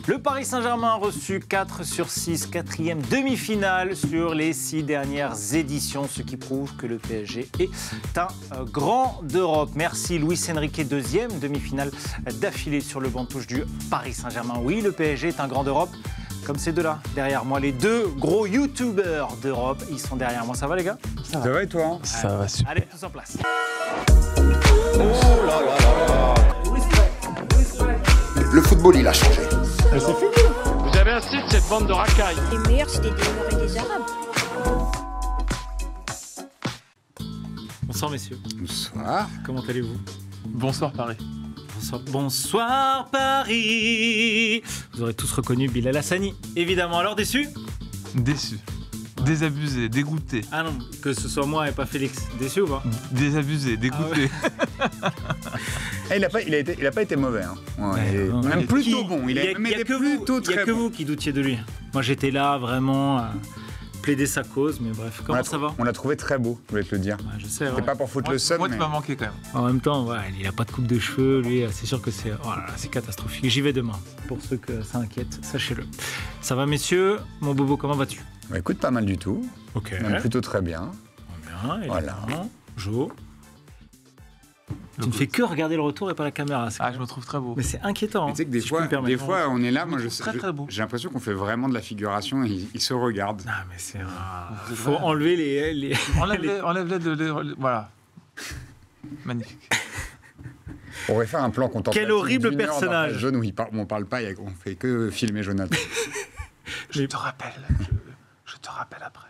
Le Paris Saint-Germain a reçu 4 sur 6, quatrième demi-finale sur les 6 dernières éditions, ce qui prouve que le PSG est un grand d'Europe. Merci Luis Enrique, deuxième demi-finale d'affilée sur le banc de touche du Paris Saint-Germain. Oui, le PSG est un grand d'Europe, comme ces deux-là, derrière moi, les deux gros youtubeurs d'Europe, ils sont derrière moi. Ça va les gars? Ça va et toi? Ça va super. Allez, tous en place. Oh là là là là. Le football, il a changé. C'est fini. Vous avez un style, cette bande de racailles. Les meilleurs, c'était des Noirs et des Arabes. Bonsoir messieurs. Bonsoir. Comment allez-vous? Bonsoir Paris. Bonsoir. Bonsoir Paris. Vous aurez tous reconnu Bilal Hassani, évidemment. Alors déçu? Déçu. Désabusé, dégoûté. Ah non, que ce soit moi et pas Félix. Déçu ou pas? Désabusé, dégoûté. Il n'a pas été mauvais. Hein. Ouais, non, même mais plutôt bon. Il a même été plutôt très bon. Il n'y a que vous qui doutiez de lui. Moi j'étais là vraiment à plaider sa cause, mais bref. Comment ça va? On l'a trouvé très beau, je voulais te le dire. Ouais, je sais. C'est Ouais. pas pour foutre le seum. Moi, mais... tu m'as manqué quand même. En même temps, ouais, il n'a pas de coupe de cheveux, lui, c'est sûr que c'est c'est catastrophique. J'y vais demain, pour ceux que ça inquiète, sachez-le. Ça va messieurs? Mon bobo, comment vas-tu? Bah, écoute, pas mal du tout. Ok. Même plutôt très bien. Bien, Voilà. Jo. Tu ne fais que regarder le retour et pas la caméra. Ah, je me trouve très beau. Mais c'est inquiétant. Mais tu sais que des si je peux me fois, permettre. on est là, Je moi me trouve très, très beau. j'ai l'impression qu'on fait vraiment de la figuration et ils se regardent. Ah, mais c'est. C'est faut vrai. enlever les... Enlève-les. Voilà. Magnifique. On pourrait faire un plan contemplatif. Quel horrible d'une heure dans personnage. la zone où on parle pas, on fait que filmer Jonathan. Je te rappelle. Je te rappelle après.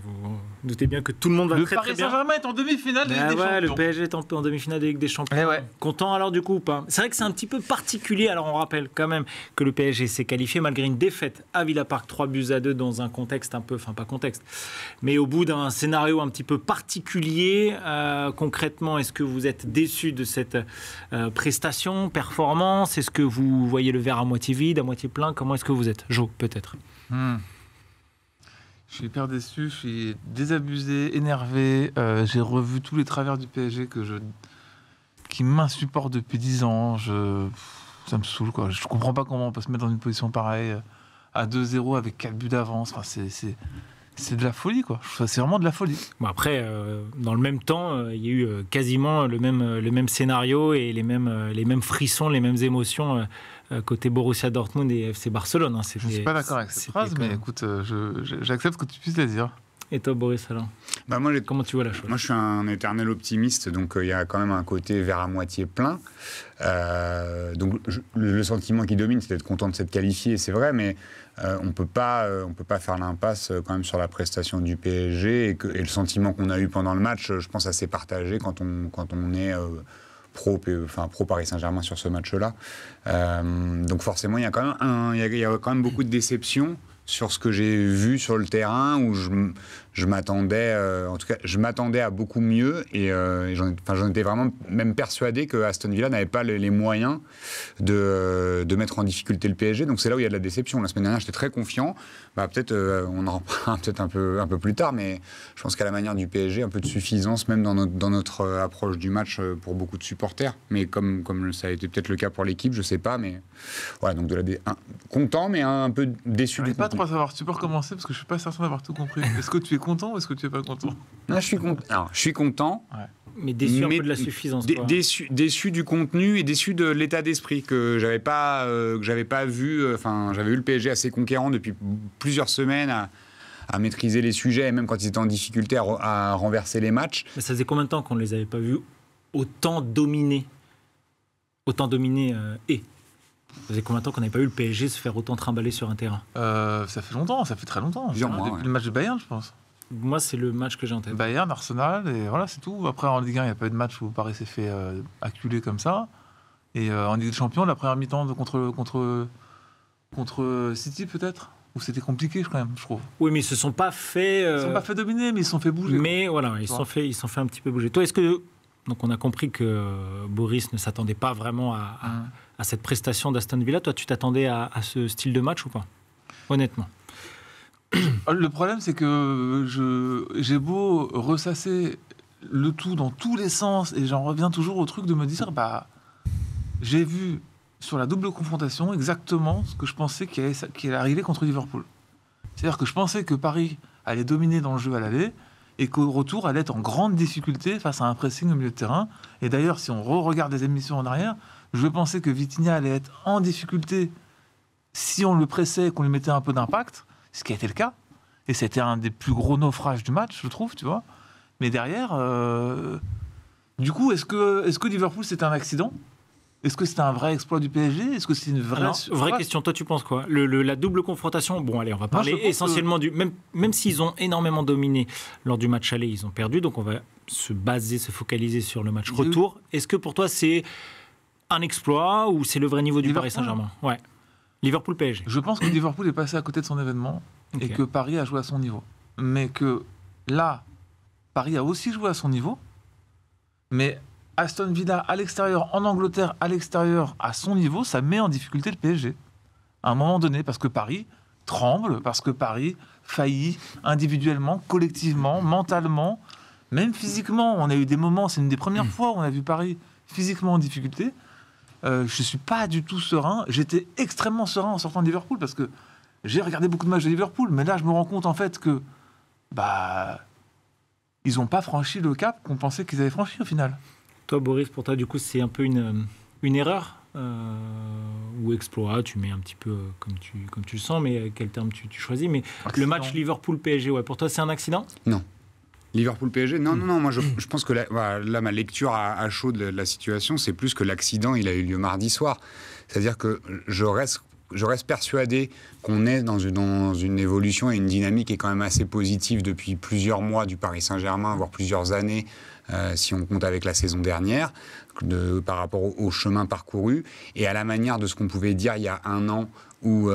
Vous doutez bien que tout le monde va Le très Paris très bien. Saint-Germain est en demi-finale de Ligue Ah des ouais, Champions. le PSG est en demi-finale de Ligue des Champions. Eh ouais. Content alors du coup ou pas? C'est vrai que c'est un petit peu particulier. Alors on rappelle quand même que le PSG s'est qualifié malgré une défaite à Villa Park 3-2 dans un contexte un peu, enfin pas contexte, mais au bout d'un scénario un petit peu particulier. Concrètement, est-ce que vous êtes déçu de cette prestation, performance? Est-ce que vous voyez le verre à moitié vide, à moitié plein? Comment est-ce que vous êtes? Jo, peut-être. Je suis hyper déçu, je suis désabusé, énervé. J'ai revu tous les travers du PSG qui m'insupportent depuis 10 ans. Ça me saoule, quoi. Je comprends pas comment on peut se mettre dans une position pareille à 2-0 avec 4 buts d'avance. Enfin, c'est de la folie, quoi. C'est vraiment de la folie. Bon après, dans le même temps, il y a eu quasiment le même scénario et les mêmes frissons, les mêmes émotions côté Borussia Dortmund et FC Barcelone. Hein. Je ne suis pas d'accord avec cette phrase, mais écoute, j'accepte que tu puisses la dire. Et toi, Boris, alors Bah, moi, comment tu vois la chose? Moi, je suis un éternel optimiste, donc il y a quand même un côté verre à moitié plein. Donc, le sentiment qui domine, c'est d'être content de s'être qualifié, c'est vrai, mais on peut pas faire l'impasse quand même sur la prestation du PSG et le sentiment qu'on a eu pendant le match, je pense, assez partagé quand on est pro Paris Saint-Germain sur ce match-là. Donc, forcément, il y a quand même beaucoup de déception sur ce que j'ai vu sur le terrain, où je m'attendais, en tout cas, je m'attendais à beaucoup mieux, et j'en étais vraiment même persuadé que Aston Villa n'avait pas les moyens de mettre en difficulté le PSG. Donc c'est là où il y a de la déception. La semaine dernière, j'étais très confiant. Peut-être, on en reparlera peut-être un peu plus tard, mais je pense qu'à la manière du PSG, un peu de suffisance même dans notre approche du match pour beaucoup de supporters. Mais comme ça a été peut-être le cas pour l'équipe, je sais pas, mais voilà, donc content, mais un peu déçu. Je ne pas trop à savoir. Tu peux recommencer parce que je suis pas certain d'avoir tout compris. Est-ce que tu es content ou est-ce que tu es pas content? Non, je suis content. Ouais. Mais déçu un peu de la suffisance. Déçu du contenu et déçu de l'état d'esprit que j'avais pas vu. Enfin, j'avais vu le PSG assez conquérant depuis plusieurs semaines à maîtriser les sujets, et même quand ils étaient en difficulté à renverser les matchs. Mais ça faisait combien de temps qu'on ne les avait pas vus autant dominer Ça faisait combien de temps qu'on n'avait pas eu le PSG se faire autant trimballer sur un terrain? Ça fait longtemps, ça fait très longtemps. Plusieurs mois, Depuis le match de Bayern, je pense. Moi, c'est le match que j'ai en tête. Bayern, Arsenal, et voilà, c'est tout. Après, en Ligue 1, il n'y a pas eu de match où Paris s'est fait acculer comme ça. Et en Ligue des Champions, la première mi-temps contre City, peut-être, où c'était compliqué, quand même, je trouve. Oui, mais ils se sont pas fait... Ils ne sont pas fait dominer, mais ils se sont fait bouger. Mais voilà, ils se sont fait un petit peu bouger. Toi, est-ce que... Donc, on a compris que Boris ne s'attendait pas vraiment à cette prestation d'Aston Villa. Toi, tu t'attendais à ce style de match ou pas? Honnêtement. Le problème, c'est que j'ai beau ressasser le tout dans tous les sens, et j'en reviens toujours au truc de me dire, j'ai vu sur la double confrontation exactement ce que je pensais qui allait arriver contre Liverpool. C'est-à-dire que je pensais que Paris allait dominer dans le jeu à l'aller et qu'au retour allait être en grande difficulté face à un pressing au milieu de terrain. Et d'ailleurs, si on regarde des émissions en arrière, je pensais que Vitinha allait être en difficulté si on le pressait et qu'on lui mettait un peu d'impact, ce qui a été le cas. Et c'était un des plus gros naufrages du match, je trouve, tu vois. Mais derrière, du coup, est-ce que Liverpool, c'était un accident ? Est-ce que c'était un vrai exploit du PSG ? Est-ce que c'est une vraie... Vraie question, toi tu penses quoi ? La double confrontation, bon allez, on va parler essentiellement du... Même s'ils ont énormément dominé lors du match aller, ils ont perdu, donc on va se focaliser sur le match retour. Est-ce que pour toi c'est un exploit ou c'est le vrai niveau du Paris Saint-Germain ? Ouais. Liverpool-PSG. Je pense que Liverpool est passé à côté de son événement et que Paris a joué à son niveau. Mais que là, Paris a aussi joué à son niveau, mais... Aston Villa à l'extérieur, en Angleterre à l'extérieur, à son niveau, ça met en difficulté le PSG. À un moment donné, parce que Paris tremble, parce que Paris faillit individuellement, collectivement, mentalement, même physiquement. On a eu des moments, c'est une des premières fois où on a vu Paris physiquement en difficulté. Je ne suis pas du tout serein. J'étais extrêmement serein en sortant de Liverpool, parce que j'ai regardé beaucoup de matchs de Liverpool, mais là je me rends compte en fait que ils n'ont pas franchi le cap qu'on pensait qu'ils avaient franchi au final. Toi, Boris, pour toi, du coup, c'est un peu une erreur ou exploit, tu mets un petit peu comme tu le sens, mais quel terme tu choisis. Mais accident. Le match Liverpool-PSG, ouais, pour toi, c'est un accident ? Non. Liverpool-PSG, non, moi je pense que là, ma lecture à chaud de la situation, c'est plus que l'accident, il a eu lieu mardi soir. C'est-à-dire que je reste persuadé qu'on est dans une évolution et une dynamique qui est quand même assez positive depuis plusieurs mois du Paris Saint-Germain, voire plusieurs années, si on compte avec la saison dernière, par rapport au chemin parcouru et à la manière de ce qu'on pouvait dire il y a un an ou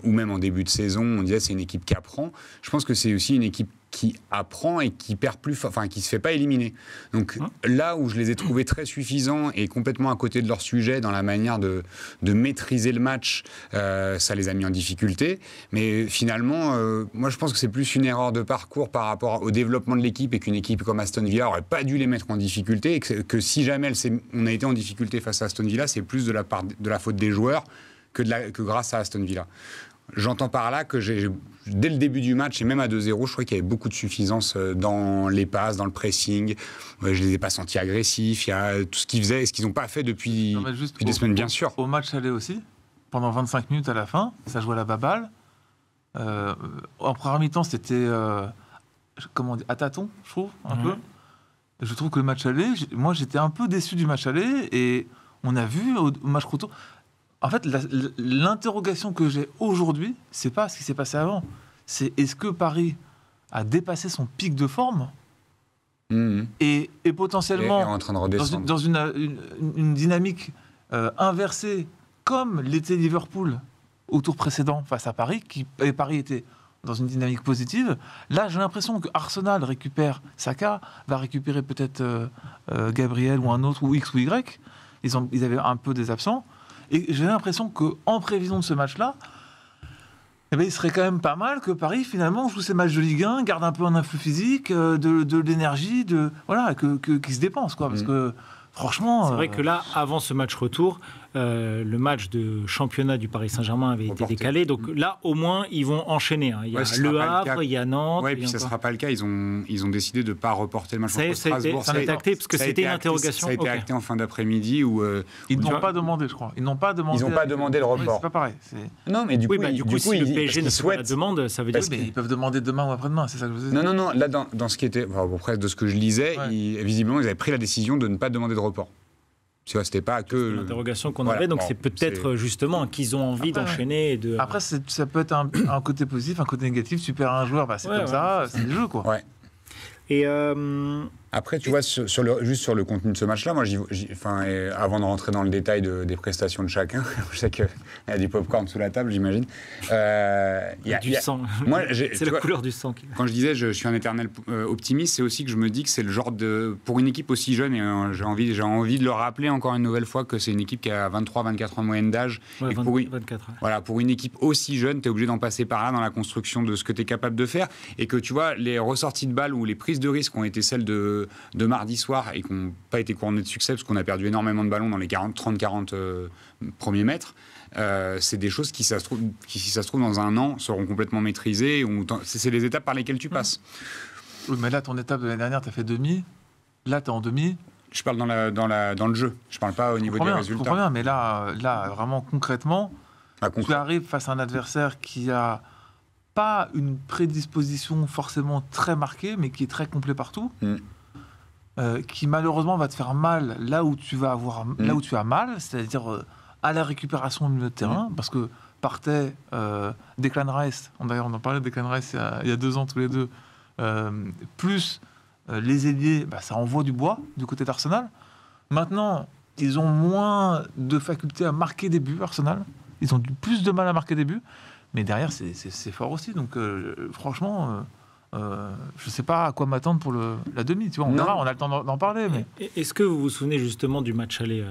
même en début de saison, on disait c'est une équipe qui apprend. Je pense que c'est aussi une équipe qui apprend et qui perd plus, enfin qui se fait pas éliminer. Donc là où je les ai trouvés très suffisants et complètement à côté de leur sujet dans la manière de maîtriser le match, ça les a mis en difficulté. Mais finalement, moi je pense que c'est plus une erreur de parcours par rapport au développement de l'équipe et qu'une équipe comme Aston Villa aurait pas dû les mettre en difficulté et que si jamais on a été en difficulté face à Aston Villa, c'est plus de la faute des joueurs que grâce à Aston Villa. J'entends par là que dès le début du match, et même à 2-0, je trouvais qu'il y avait beaucoup de suffisance dans les passes, dans le pressing. Je ne les ai pas sentis agressifs. Il y a tout ce qu'ils faisaient et ce qu'ils n'ont pas fait depuis des semaines, bien sûr. Au match aller aussi, pendant 25 minutes à la fin, ça jouait à la baballe. En première mi-temps, c'était à tâtons, je trouve, un peu. Je trouve que le match aller, moi j'étais un peu déçu du match aller et on a vu au match retour... En fait, l'interrogation que j'ai aujourd'hui, c'est pas ce qui s'est passé avant. C'est est-ce que Paris a dépassé son pic de forme et potentiellement en train de redescendre. dans une dynamique inversée, comme l'était Liverpool au tour précédent face à Paris, et Paris était dans une dynamique positive. Là, j'ai l'impression que Arsenal récupère Saka, va récupérer peut-être Gabriel ou un autre, ou X ou Y. Ils avaient un peu des absents. Et j'ai l'impression qu'en prévision de ce match-là, il serait quand même pas mal que Paris, finalement, joue ces matchs de Ligue 1, garde un peu un influx physique, de l'énergie, qui se dépense, quoi. Parce que, franchement... C'est vrai que là, avant ce match retour, le match de championnat du Paris Saint-Germain avait été décalé. Donc là, au moins, ils vont enchaîner. Il y a Le Havre, il y a Nantes. Oui, puis ça ne sera pas le cas. Ils ont décidé de ne pas reporter le match contre Strasbourg. Ça a été acté, parce que c'était une interrogation. Ça a été acté en fin d'après-midi. Ils n'ont pas demandé, je crois. Ils n'ont pas demandé le report. C'est pas pareil. Non, mais du coup, si le PSG ne fait pas la demande, ça veut dire qu'ils peuvent demander demain ou après-demain. C'est ça que je veux dire. Non. Là, dans ce qui était... Après, de ce que je lisais, visiblement, ils avaient pris la décision de ne pas demander de report. Tu vois, c'était pas que l'interrogation qu'on avait, donc c'est peut-être justement qu'ils ont envie d'enchaîner. Après, ça peut être un côté positif, un côté négatif. Tu perds un joueur, c'est comme ça, c'est le jeu, quoi. Ouais. Et après, tu vois, juste sur le contenu de ce match-là, moi, avant de rentrer dans le détail des prestations de chacun, je sais qu'il y a du popcorn sous la table, j'imagine. Il y a du sang. Moi, c'est la couleur du sang. Quand je disais je suis un éternel optimiste, c'est aussi que je me dis que c'est le genre pour une équipe aussi jeune, et j'ai envie de le rappeler encore une nouvelle fois que c'est une équipe qui a 23-24 ans de moyenne d'âge. Ouais, 24. Voilà, pour une équipe aussi jeune, tu es obligé d'en passer par là dans la construction de ce que tu es capable de faire. Et que tu vois, les ressorties de balles ou les prises de risque ont été celles de de mardi soir et qui n'ont pas été couronnés de succès parce qu'on a perdu énormément de ballons dans les 30-40 premiers mètres, c'est des choses qui, si ça se trouve, dans un an, seront complètement maîtrisées. C'est les étapes par lesquelles tu passes. Oui, mais là, ton étape de l'année dernière, tu as fait demi. Là, tu es en demi. Je parle dans le jeu. Je ne parle pas au niveau des résultats. Je comprends bien, mais là, vraiment concrètement, tu arrives face à un adversaire qui a pas une prédisposition forcément très marquée, mais qui est très complet partout, qui malheureusement va te faire mal là où tu as mal, c'est-à-dire à la récupération au milieu de terrain, parce que partait Declan Rice, d'ailleurs on en parlait de Declan Rice il y a 2 ans tous les deux, plus les ailiers, ça envoie du bois du côté d'Arsenal. Maintenant, ils ont moins de faculté à marquer des buts, Arsenal. Ils ont plus de mal à marquer des buts. Mais derrière, c'est fort aussi. Donc, franchement, je ne sais pas à quoi m'attendre pour la demi. Tu vois, on verra, on a le temps d'en parler. Mais... Est-ce que vous vous souvenez justement du match aller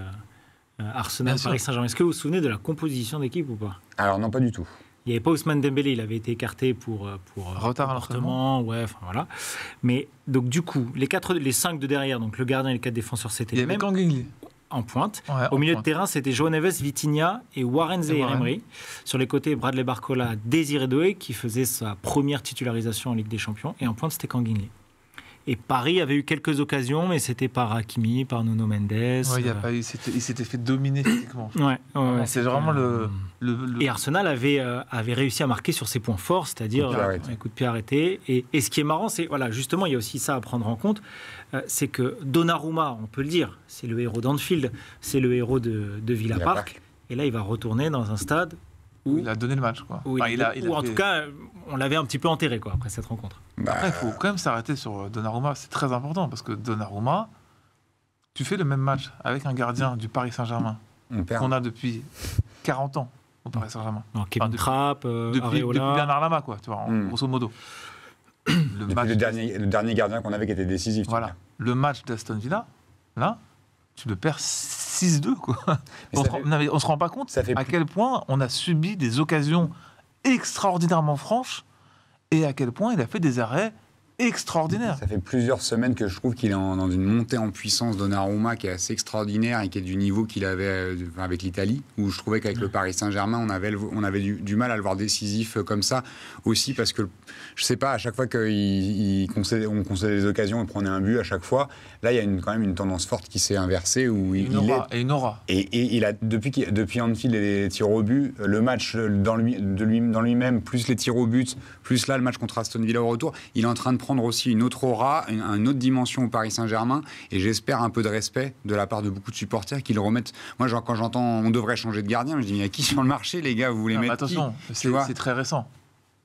Arsenal-Paris Saint-Germain? Est-ce que vous vous souvenez de la composition d'équipe ou pas? Alors, non, pas du tout. Il n'y avait pas Ousmane Dembélé, il avait été écarté pour retard à l'entraînement. Ouais, enfin voilà. Mais donc du coup, les 5 de derrière, donc le gardien et les 4 défenseurs, c'était les mêmes. Il y avait Kangin en pointe. Ouais, au milieu de terrain, c'était João Neves, Vitinha et Warren Zaïre-Emery. Sur les côtés, Bradley Barcola, Désiré Doué, qui faisait sa première titularisation en Ligue des Champions. Et en pointe, c'était Kang In-lee. Et Paris avait eu quelques occasions, mais c'était par Hakimi, par Nuno Mendes. Ouais, il s'était fait dominer physiquement. Ouais, c'est vraiment le... Et Arsenal avait réussi à marquer sur ses points forts, c'est-à-dire un coup de pied arrêté. Et ce qui est marrant, c'est, voilà, justement, il y a aussi ça à prendre en compte, c'est que Donnarumma, on peut le dire, c'est le héros d'Anfield, c'est le héros de Villa Park. Et là, il va retourner dans un stade où il a donné le match, quoi. En tout cas, on l'avait un petit peu enterré, quoi, après cette rencontre. Après, il faut quand même s'arrêter sur Donnarumma. C'est très important parce que Donnarumma, tu fais le même match avec un gardien du Paris Saint-Germain qu'on a depuis 40 ans au Paris Saint-Germain. Kevin Trapp, depuis Bernard Lama, quoi, tu vois, grosso modo. Le dernier gardien qu'on avait qui était décisif. Voilà. Le match d'Aston Villa, là, tu le perds 6-2, quoi. On se rend pas compte à quel point on a subi des occasions extraordinairement franches et à quel point il a fait des arrêts extraordinaire. Ça fait plusieurs semaines que je trouve qu'il est dans une montée en puissance Donnarumma qui est assez extraordinaire et qui est du niveau qu'il avait avec l'Italie, où je trouvais qu'avec le Paris Saint-Germain, on avait du mal à le voir décisif comme ça, aussi parce que, je sais pas, à chaque fois qu'on concédait des occasions, on prenait un but à chaque fois. Là, il y a quand même une tendance forte qui s'est inversée. Où une aura. Et il a, depuis Anfield et les tirs au but, le match dans lui-même, plus les tirs au but, plus là, le match contre Aston Villa au retour, il est en train de prendre aussi une autre aura, une autre dimension au Paris Saint-Germain, et j'espère un peu de respect de la part de beaucoup de supporters qui le remettent. Moi, quand j'entends on devrait changer de gardien, je dis, mais il y a qui sur le marché, les gars, vous voulez mettre attention, c'est très récil.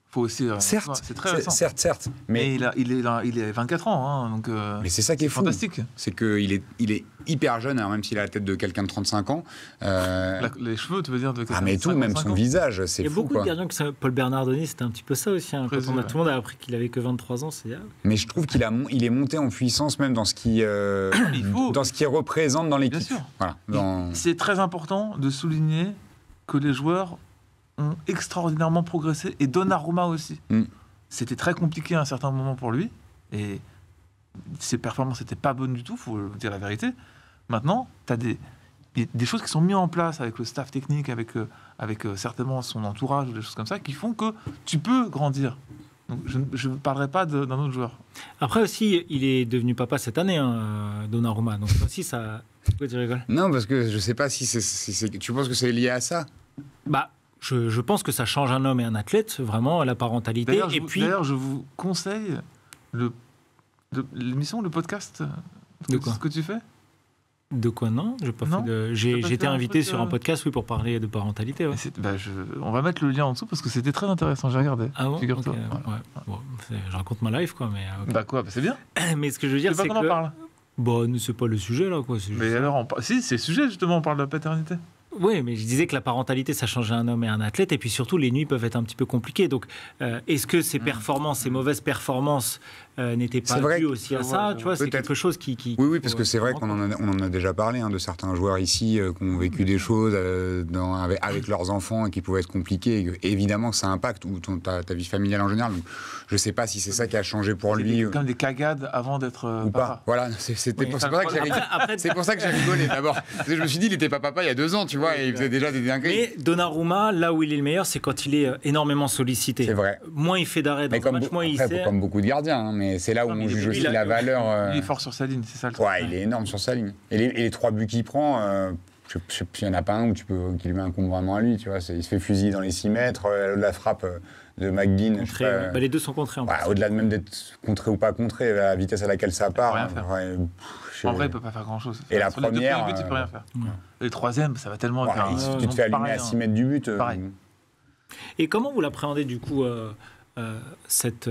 Faut aussi, certes, c'est très récent. Certes, mais il est 24 ans, hein, donc mais c'est ça qui est fou. Fantastique. C'est qu'il est hyper jeune, alors même s'il a la tête de quelqu'un de 35 ans. Les cheveux, tu veux dire, de quelqu'un mais de tout, même son visage, c'est fou. Il y a beaucoup de gardiens que Paul Bernardoni, c'était un petit peu ça aussi. Hein, quand tout le monde a appris qu'il avait que 23 ans, c'est. Mais je trouve qu'il est monté en puissance même dans ce qui représente dans l'équipe. Bien sûr. Voilà. C'est très important de souligner que les joueurs ont extraordinairement progressé, et Donnarumma aussi. C'était très compliqué à un certain moment pour lui, et ses performances n'étaient pas bonnes du tout, il faut dire la vérité. Maintenant, tu as des choses qui sont mises en place avec le staff technique, avec certainement son entourage, ou des choses comme ça, qui font que tu peux grandir. Donc, je ne parlerai pas d'un autre joueur. Après aussi, il est devenu papa cette année, Donnarumma, donc aussi ça... Pourquoi tu rigoles ? Non, parce que je ne sais pas si tu penses que c'est lié à ça ? Je pense que ça change un homme et un athlète, vraiment, la parentalité. D'ailleurs, je vous conseille l'émission, le podcast. De quoi ? Ce que tu fais ? De quoi, non ? J'ai été invité sur un podcast, pour parler de parentalité. Ouais. On va mettre le lien en dessous parce que c'était très intéressant, j'ai regardé. Ah bon ? Figure-toi. Okay, ouais. Bon, je raconte ma life, quoi. Mais, okay. C'est bien. Mais ce que je veux dire, c'est que... qu'on en parle ? C'est pas le sujet, là, quoi. Mais alors, si, c'est le sujet, justement, on parle de la paternité. Oui, mais je disais que la parentalité, ça changeait un homme et un athlète, et puis surtout, les nuits peuvent être un petit peu compliquées. Donc, est-ce que ces performances, ces mauvaises performances, n'était pas C'est vrai dû que- aussi à je ça. vois, Tu vois, c'est peut-être. quelque chose qui Oui, parce que c'est vrai qu'on en a déjà parlé, de certains joueurs ici qui ont vécu des choses avec leurs enfants et qui pouvaient être compliquées. Et évidemment que ça impacte ou ta vie familiale en général. Donc, je ne sais pas si c'est ça qui a changé pour lui. Comme des cagades avant d'être Ou papa. pas. Voilà, c'est Oui. pour ça que j'ai Après- c'est pour ça que j'ai rigolé d'abord. Parce que je me suis dit, il n'était pas papa il y a 2 ans, tu vois, et il faisait déjà des dingueries. Mais Donnarumma, là où il est le meilleur, c'est quand il est énormément sollicité. C'est vrai. Moins il fait d'arrêts dans Mais un comme, match, moins il après, sait. comme beaucoup de gardiens, mais c'est là où Non, mais on juge lui, aussi il a- la valeur. Il est fort sur sa ligne, c'est ça le truc. Ouais, il est énorme sur sa ligne. Et les 3 buts qu'il prend, je sais plus, il n'y en a pas un qui lui met un coup vraiment à lui. Tu vois, il se fait fusiller dans les 6 mètres. La frappe de McGinn. Contré, bah, les deux sont contrés. En plus. Au-delà de même d'être contré ou pas contré, la vitesse à laquelle ça part. rien faire. En vrai, il peut pas faire grand-chose. Et la Sur les deux première, premiers buts, il peut rien faire. Ouais. Et le troisième, ça va tellement faire. tu te fais allumer à 6 mètres du but. Pareil. Et comment vous l'appréhendez du coup cette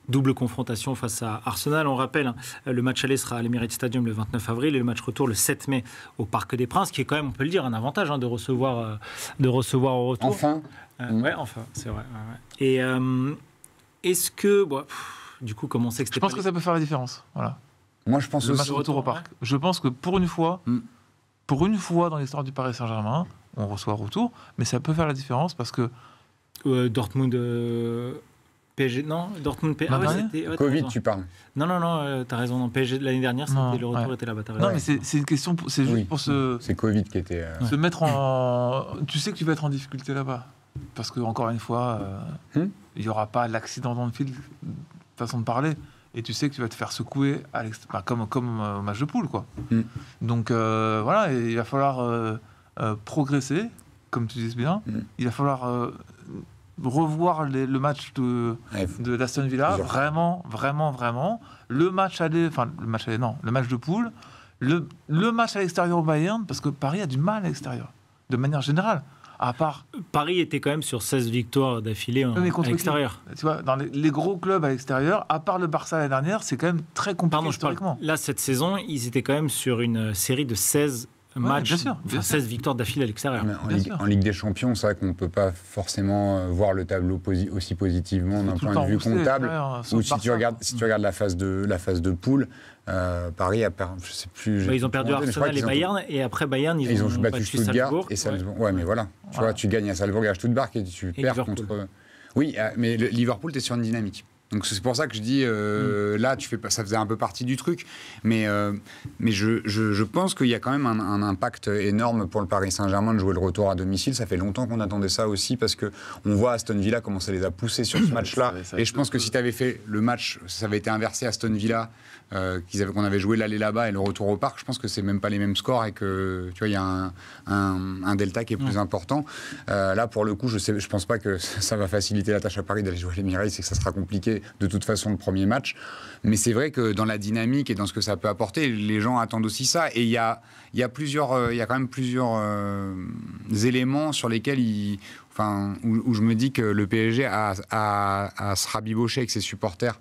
double confrontation face à Arsenal? On rappelle, le match aller sera à l'Emirates Stadium le 29 avril et le match retour le 7 mai au Parc des Princes, qui est quand même, on peut le dire, un avantage de recevoir au retour. Enfin. Ouais, enfin, c'est vrai. Ouais. Et est-ce que, du coup, comme on sait que Je c'était pense pas que ça peut faire la différence. Voilà. Moi, je pense Le match aussi. retour au parc. Je pense que pour une fois dans l'histoire du Paris Saint-Germain, on reçoit retour, mais ça peut faire la différence parce que Dortmund PSG, non, Dortmund PSG. L'an dernier t'as Covid, raison. tu parles. Non, t'as raison. Non, PSG de l'année dernière, Non, c'était le retour ouais. était là-bas. T'as non, raison. mais c'est une question, c'est juste Oui. pour se C'est Covid qui était. mettre en. Tu sais que tu vas être en difficulté là-bas, parce que encore une fois, il y aura pas l'accident dans le fil, façon de parler. Et tu sais que tu vas te faire secouer comme au match de poule, quoi. Donc voilà, et il va falloir progresser, comme tu dis bien. Il va falloir revoir le match de l'Aston Villa, vraiment. Le match de poule, le match à l'extérieur au Bayern, parce que Paris a du mal à l'extérieur, de manière générale. À part, Paris était quand même sur 16 victoires d'affilée mais à contre l'extérieur. qui ? Tu vois, dans les gros clubs à l'extérieur, à part le Barça l'année dernière, c'est quand même très compliqué Pardon, je parle. historiquement. Là, cette saison, ils étaient quand même sur une série de 16 matchs, bien sûr, bien 16 victoires d'affilée à l'extérieur. Mais Bien sûr. en Ligue des Champions, c'est vrai qu'on ne peut pas forcément voir le tableau aussi positivement d'un Tout le point de temps vue roussé, comptable. d'ailleurs, sauf Ou si tu Barça. regardes la phase de poule, Paris a perdu, je sais plus. Ils ont perdu mais je crois Arsenal et qu'ils ont- Bayern, et après Bayern, ils ont ont battu Stuttgart Salzbourg. et Salzbourg. Ouais, mais voilà. Tu vois, tu gagnes à Salzbourg et à Stuttgart et tu perds Liverpool. contre. Oui, mais Liverpool, tu es sur une dynamique. Donc c'est pour ça que je dis, là, ça faisait un peu partie du truc. Mais je pense qu'il y a quand même un impact énorme pour le Paris Saint-Germain de jouer le retour à domicile. Ça fait longtemps qu'on attendait ça aussi parce qu'on voit Aston Villa comment ça les a poussés sur ce match-là. Et je pense que si tu avais fait le match, ça avait été inversé à Aston Villa, qu'on avait joué l'aller là-bas et le retour au parc, je pense que c'est même pas les mêmes scores et que tu vois, il y a un delta qui est plus important. Là, pour le coup, je pense pas que ça va faciliter la tâche à Paris d'aller jouer à l'Emirates, c'est que ça sera compliqué de toute façon le premier match. Mais c'est vrai que dans la dynamique et dans ce que ça peut apporter, les gens attendent aussi ça. Et il y a quand même plusieurs éléments sur lesquels où je me dis que le PSG a se rabibocher avec ses supporters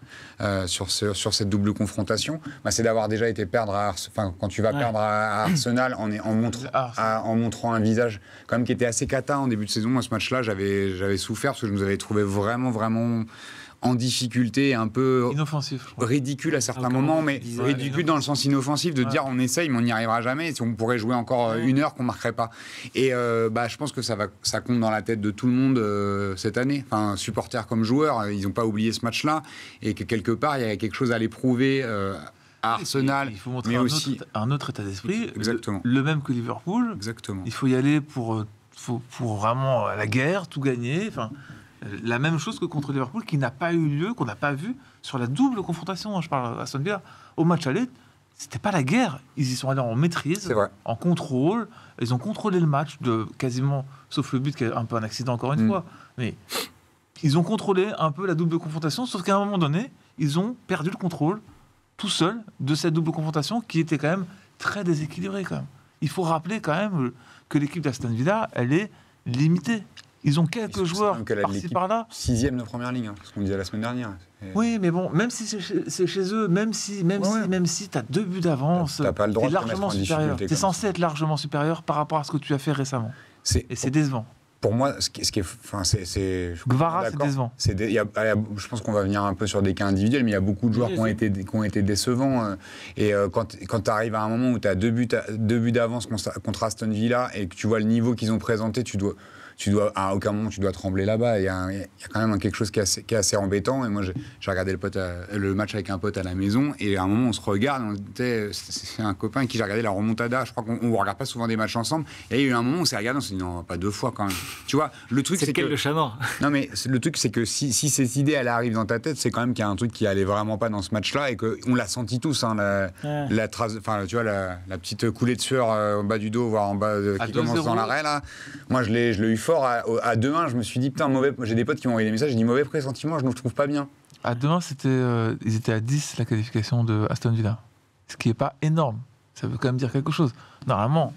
sur cette double confrontation. C'est d'avoir déjà été perdre quand tu vas perdre à Arsenal en montrant un visage quand même qui était assez cata en début de saison. Moi, ce match-là, j'avais souffert parce que je nous avais trouvé vraiment en difficulté, un peu Inoffensif. je crois. ridicule à certains moments, mais ridicule dans le sens inoffensif de dire on essaye mais on n'y arrivera jamais, si on pourrait jouer encore une heure qu'on marquerait pas. Et je pense que ça compte dans la tête de tout le monde cette année, enfin supporters comme joueurs, ils n'ont pas oublié ce match-là et que quelque part il y a quelque chose à les prouver à Arsenal, Il faut montrer mais un aussi autre état d'esprit, Exactement. le même que Liverpool. Exactement. Il faut y aller pour vraiment la guerre, tout gagner. Enfin, la même chose que contre Liverpool, qui n'a pas eu lieu, qu'on n'a pas vu sur la double confrontation. Je parle à Aston Villa. Au match aller, c'était pas la guerre. Ils y sont allés en maîtrise, C'est vrai. en contrôle. Ils ont contrôlé le match quasiment, sauf le but qui est un peu un accident encore une fois. Mais ils ont contrôlé un peu la double confrontation, sauf qu'à un moment donné, ils ont perdu le contrôle tout seuls de cette double confrontation qui était quand même très déséquilibrée quand même. Il faut rappeler quand même que l'équipe d'Aston Villa, elle est limitée. Ils ont quelques joueurs par-ci par-là. 6e de première ligne, ce qu'on disait la semaine dernière. Oui, mais bon, même si c'est chez eux, même si tu as 2 buts d'avance, T'as pas le droit t'es de te mettre largement en supérieur. difficulté T'es comme censé être largement supérieur par rapport à ce que tu as fait récemment. C'est Et c'est décevant. pour moi, ce qui est, enfin, c'est Guevara, c'est décevant. Je pense qu'on va venir un peu sur des cas individuels, mais il y a beaucoup de joueurs qui ont été décevants. Quand tu arrives à un moment où tu as deux buts d'avance contre Aston Villa et que tu vois le niveau qu'ils ont présenté, à aucun moment tu dois trembler là-bas. Il y a quand même quelque chose qui est assez embêtant. Et moi, j'ai regardé le match avec un pote à la maison, et à un moment, on se regarde. C'est un copain avec qui j'ai regardé la remontada. Je crois qu'on ne regarde pas souvent des matchs ensemble. Et il y a eu un moment où on s'est regardé, on s'est dit non, pas 2 fois quand même. Tu vois, le truc, c'est que le chat. Non, mais le truc, c'est que si cette idée, elle arrive dans ta tête, c'est quand même qu'il y a un truc qui allait vraiment pas dans ce match-là, et qu'on l'a senti tous. Hein, la trace, enfin, tu vois, la petite coulée de sueur en bas du dos, voire en bas, qui commence dans l'arrêt là. Moi, je l'ai eu fort. À 2-1, je me suis dit, putain, j'ai des potes qui m'ont envoyé des messages, j'ai dit mauvais pressentiment, je ne trouve pas bien. À 2-1, ils étaient à 10 la qualification de Aston Villa. Ce qui n'est pas énorme. Ça veut quand même dire quelque chose. Normalement,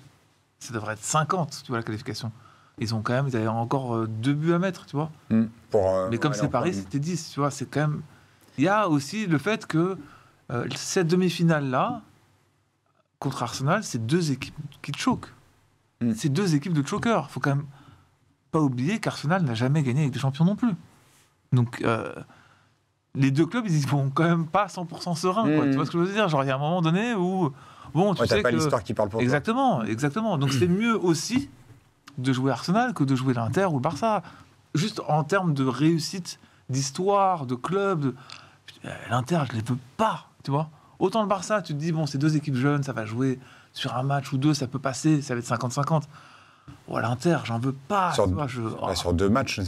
ça devrait être 50, tu vois, la qualification. Ils avaient encore 2 buts à mettre, tu vois. Mais comme c'est Paris, c'était 10, tu vois. C'est quand même. Il y a aussi le fait que cette demi-finale-là, contre Arsenal, c'est 2 équipes qui te choquent. C'est 2 équipes de choqueurs. Il faut quand même pas oublier qu'Arsenal n'a jamais gagné avec des champions non plus. Donc, les 2 clubs, ils vont quand même pas 100% sereins. Quoi. Tu vois ce que je veux dire ? Genre, il y a un moment donné où... Bon, tu sais pas que... l'histoire qui parle pour toi. Exactement. Donc, c'est mieux aussi de jouer Arsenal que de jouer l'Inter ou le Barça. Juste en termes de réussite, d'histoire, de club. L'Inter, je les veux pas, tu vois. Autant le Barça, tu te dis, bon, c'est 2 équipes jeunes, ça va jouer sur un match ou 2, ça peut passer, ça va être 50-50. Oh, l'Inter, j'en veux pas. Sur 2 matchs,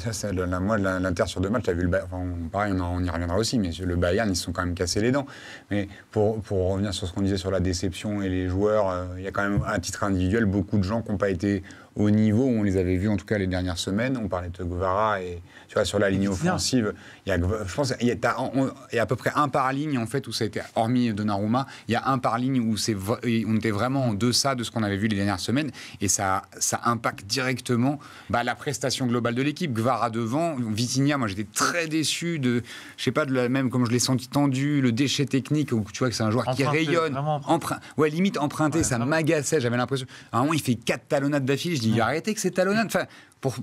moi, l'Inter sur 2 matchs, t'as vu le Bayern. Enfin, pareil, on y reviendra aussi, mais le Bayern, ils se sont quand même cassés les dents. Mais pour revenir sur ce qu'on disait sur la déception et les joueurs, il y a quand même, à titre individuel, beaucoup de gens qui n'ont pas été au niveau où on les avait vus, en tout cas les dernières semaines. On parlait de Guevara, et tu vois, sur la ligne offensive, je pense qu'il y a à peu près un par ligne, en fait, où ça a été, hormis Donnarumma, il y a un par ligne où on était vraiment en deçà de ce qu'on avait vu les dernières semaines, et ça impacte directement la prestation globale de l'équipe. Guevara devant, Vitinha, moi j'étais très déçu de même comme je l'ai senti tendu, le déchet technique, où tu vois que c'est un joueur qui rayonne, limite emprunté, ça m'agaçait, j'avais l'impression. À un moment, il fait 4 talonnades d'affilée, je dis arrêtez que ces talonnades,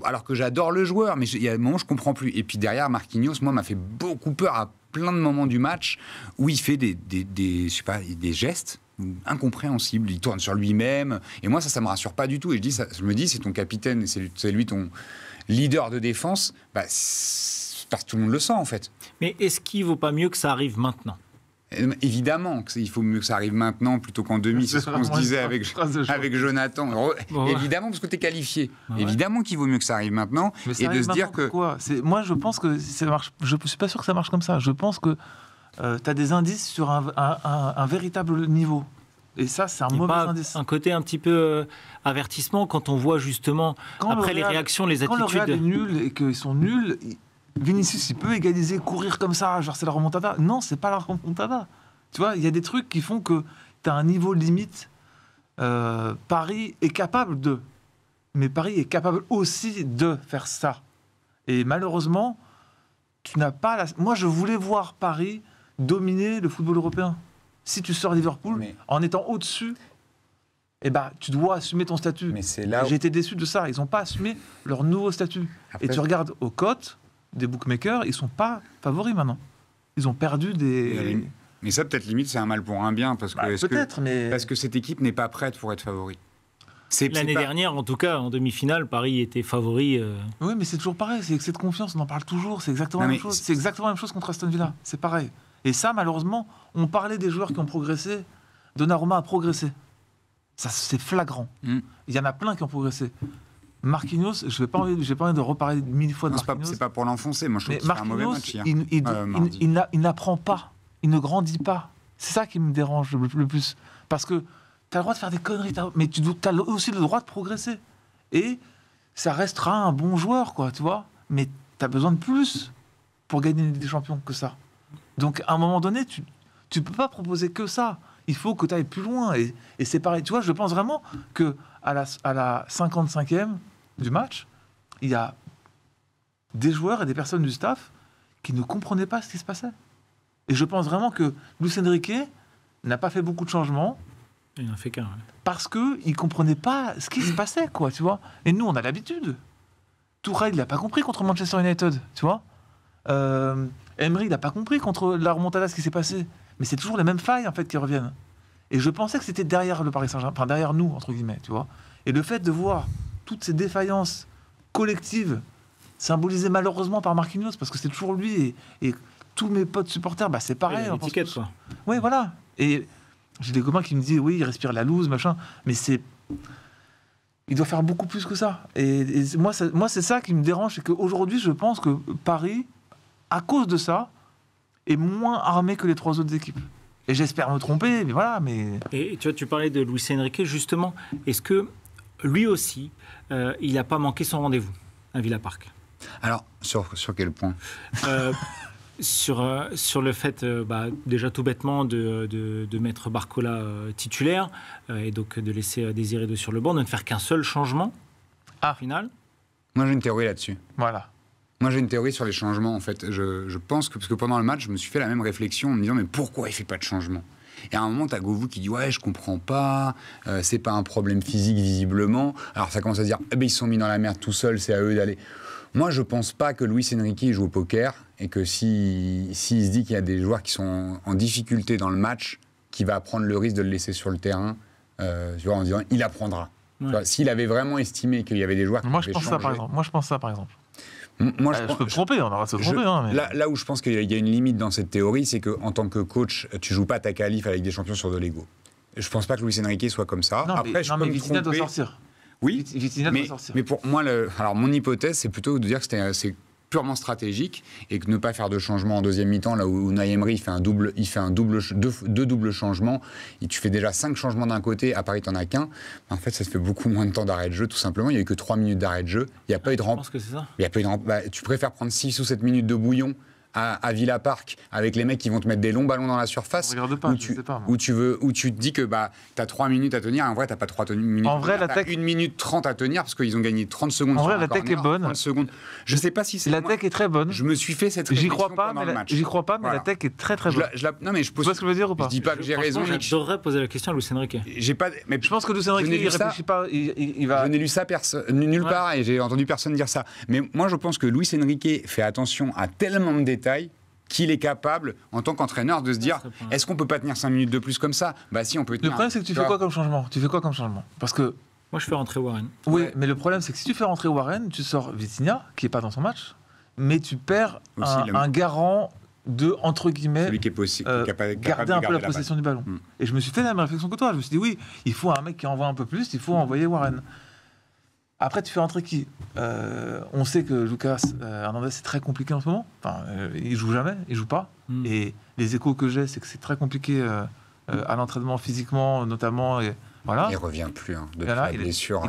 alors que j'adore le joueur, mais il y a un moment je comprends plus. Et puis derrière, Marquinhos, moi, m'a fait beaucoup peur à plein de moments du match où il fait des gestes incompréhensible, il tourne sur lui-même, et moi ça me rassure pas du tout, et je me dis c'est ton capitaine et c'est lui ton leader de défense, parce que tout le monde le sent en fait. Mais est-ce qu'il vaut pas mieux que ça arrive maintenant ? Évidemment qu'il faut mieux que ça arrive maintenant plutôt qu'en demi, c'est ce qu'on se disait avec Jonathan. Évidemment, parce que tu es qualifié. Ouais. Évidemment qu'il vaut mieux que ça arrive maintenant, et de se dire que... Moi je pense que ça marche, je suis pas sûr que ça marche comme ça, je pense que tu as des indices sur un véritable niveau. Et ça, c'est un mauvais indice. Un côté un petit peu avertissement quand on voit justement, après les réactions, les attitudes... Quand le Real est nul et qu'ils sont nuls, Vinicius, il peut égaliser, courir comme ça, genre c'est la remontada. Non, c'est pas la remontada. Tu vois, il y a des trucs qui font que tu as un niveau limite. Paris est capable de. Mais Paris est capable aussi de faire ça. Et malheureusement, tu n'as pas... Moi, je voulais voir Paris dominer le football européen. Si tu sors Liverpool, en étant au-dessus, tu dois assumer ton statut. Mais c'est là où... J'ai été déçu de ça. Ils n'ont pas assumé leur nouveau statut. Après... Et tu regardes aux cotes des bookmakers, ils ne sont pas favoris maintenant. Ils ont perdu des... Mais ça, peut-être limite, c'est un mal pour un bien. Parce que cette équipe n'est pas prête pour être favori. L'année dernière, en tout cas, en demi-finale, Paris était favori. Oui, mais c'est toujours pareil. C'est excès de confiance, on en parle toujours. C'est exactement la même chose. C'est exactement la même chose contre Aston Villa. C'est pareil. Et ça, malheureusement, on parlait des joueurs qui ont progressé. Donnarumma a progressé. Ça, c'est flagrant. Il y en a plein qui ont progressé. Marquinhos, je n'ai pas envie de reparler 1000 fois de Marquinhos. C'est pas pour l'enfoncer. Moi, je trouve que c'est un mauvais match hier. Il n'apprend pas. Il ne grandit pas. C'est ça qui me dérange le plus. Parce que tu as le droit de faire des conneries, mais tu as aussi le droit de progresser. Et ça restera un bon joueur, quoi, tu vois. Mais tu as besoin de plus pour gagner des champions que ça. Donc, à un moment donné, tu ne peux pas proposer que ça. Il faut que tu ailles plus loin. Et c'est pareil. Tu vois, je pense vraiment qu'à la 55e du match, il y a des joueurs et des personnes du staff qui ne comprenaient pas ce qui se passait. Et je pense vraiment que Luis Enrique n'a pas fait beaucoup de changements. Il n'en fait qu'un. Ouais. Parce qu'il ne comprenait pas ce qui se passait, quoi, tu vois. Et nous, on a l'habitude. Tourelle, il n'a pas compris contre Manchester United, tu vois. Emery, il n'a pas compris contre la remontada ce qui s'est passé. Mais c'est toujours les mêmes failles, en fait, qui reviennent. Et je pensais que c'était derrière le Paris Saint-Germain, enfin derrière nous, entre guillemets, tu vois. Et le fait de voir toutes ces défaillances collectives symbolisées malheureusement par Marquinhos, parce que c'est toujours lui, et tous mes potes supporters, bah, c'est pareil. L'étiquette, quoi. Oui, voilà. Et j'ai des copains qui me disent, oui, il respire la loose, machin, mais c'est... Il doit faire beaucoup plus que ça. Et moi, c'est ça qui me dérange, c'est qu'aujourd'hui, je pense que Paris, à cause de ça, est moins armé que les 3 autres équipes. Et j'espère me tromper, mais voilà. Et tu vois, tu parlais de Luis Enrique, justement. Est-ce que lui aussi, il n'a pas manqué son rendez-vous à Villa Park? Alors, sur quel point? Sur le fait, déjà tout bêtement, de mettre Barcola titulaire, et donc de laisser Désiré sur le banc, de ne faire qu'un seul changement, au final. Moi, j'ai une théorie là-dessus. Voilà. Moi, j'ai une théorie sur les changements, en fait. Je pense que, parce que pendant le match, je me suis fait la même réflexion en me disant, mais pourquoi il ne fait pas de changement? Et à un moment, tu as Govou qui dit, ouais, je comprends pas, c'est pas un problème physique, visiblement. Alors, ça commence à dire, ils se sont mis dans la merde tout seuls, c'est à eux d'aller. Moi, je pense pas que Luis Enrique joue au poker et que s'il se dit qu'il y a des joueurs qui sont en difficulté dans le match, qu'il va prendre le risque de le laisser sur le terrain, tu vois, en disant, il apprendra. Ouais. S'il avait vraiment estimé qu'il y avait des joueurs qui Moi, je pense ça, par exemple. Moi, je peux me tromper, on aura se tromper. Mais... Là où je pense qu'il y a une limite dans cette théorie, c'est qu'en tant que coach, tu joues pas ta qualif avec des champions sur de l'ego. Je pense pas que Luis Enrique soit comme ça. Non, après, mais Vitinha doit sortir. Oui, Vitinha doit sortir. Mais pour moi, alors mon hypothèse, c'est plutôt de dire que c'est purement stratégique et que ne pas faire de changement en deuxième mi-temps, là où Unai Emery deux doubles changements, et tu fais déjà 5 changements d'un côté, à Paris, tu n'en as qu'un. En fait, ça te fait beaucoup moins de temps d'arrêt de jeu, tout simplement. Il n'y a eu que 3 minutes d'arrêt de jeu. Il n'y a pas eu de Je pense que c'est ça. Il y a pas eu de tu préfères prendre 6 ou 7 minutes de bouillon à Villa Park avec les mecs qui vont te mettre des longs ballons dans la surface, regarde pas, où tu te dis que tu as 3 minutes à tenir. En vrai, tu n'as pas 3 minutes. En vrai, l'attaque... 1 minute 30 à tenir parce qu'ils ont gagné 30 secondes. En vrai, l'attaque est bonne. 30 secondes. Je ne sais pas si c'est. L'attaque est très bonne. Je me suis fait cette réflexion pendant le match. J'y crois pas, mais voilà. L'attaque est très très bonne. Non, mais je pose. Tu vois ce que je veux dire ou pas? Je dis pas que j'ai raison. J'aurais posé la question à Luis Enrique. Mais je pense que Luis Enrique, il réfléchit pas. Il va. Je n'ai lu ça nulle part et j'ai entendu personne dire ça. Mais moi, je pense que Luis Enrique fait attention à tellement de détails qu'il est capable, en tant qu'entraîneur, de se dire est-ce qu'on peut pas tenir 5 minutes de plus comme ça? Bah si, on peut tenir. Le problème, c'est que tu fais quoi comme changement? Parce que. Moi, je fais rentrer Warren. Oui, mais le problème, c'est que si tu fais rentrer Warren, tu sors Vitinha, qui n'est pas dans son match, mais tu perds un garant de, entre guillemets, celui qui est possible, garder un peu la possession du ballon. Et je me suis fait la même réflexion que toi. Je me suis dit, oui, il faut un mec qui envoie un peu plus, il faut envoyer Warren. Après, tu fais rentrer qui? On sait que Lucas Hernandez, c'est très compliqué en ce moment. Enfin, il joue jamais, il joue pas. Et les échos que j'ai, c'est que c'est très compliqué à l'entraînement physiquement, notamment. Et voilà. Il revient plus depuis la blessure.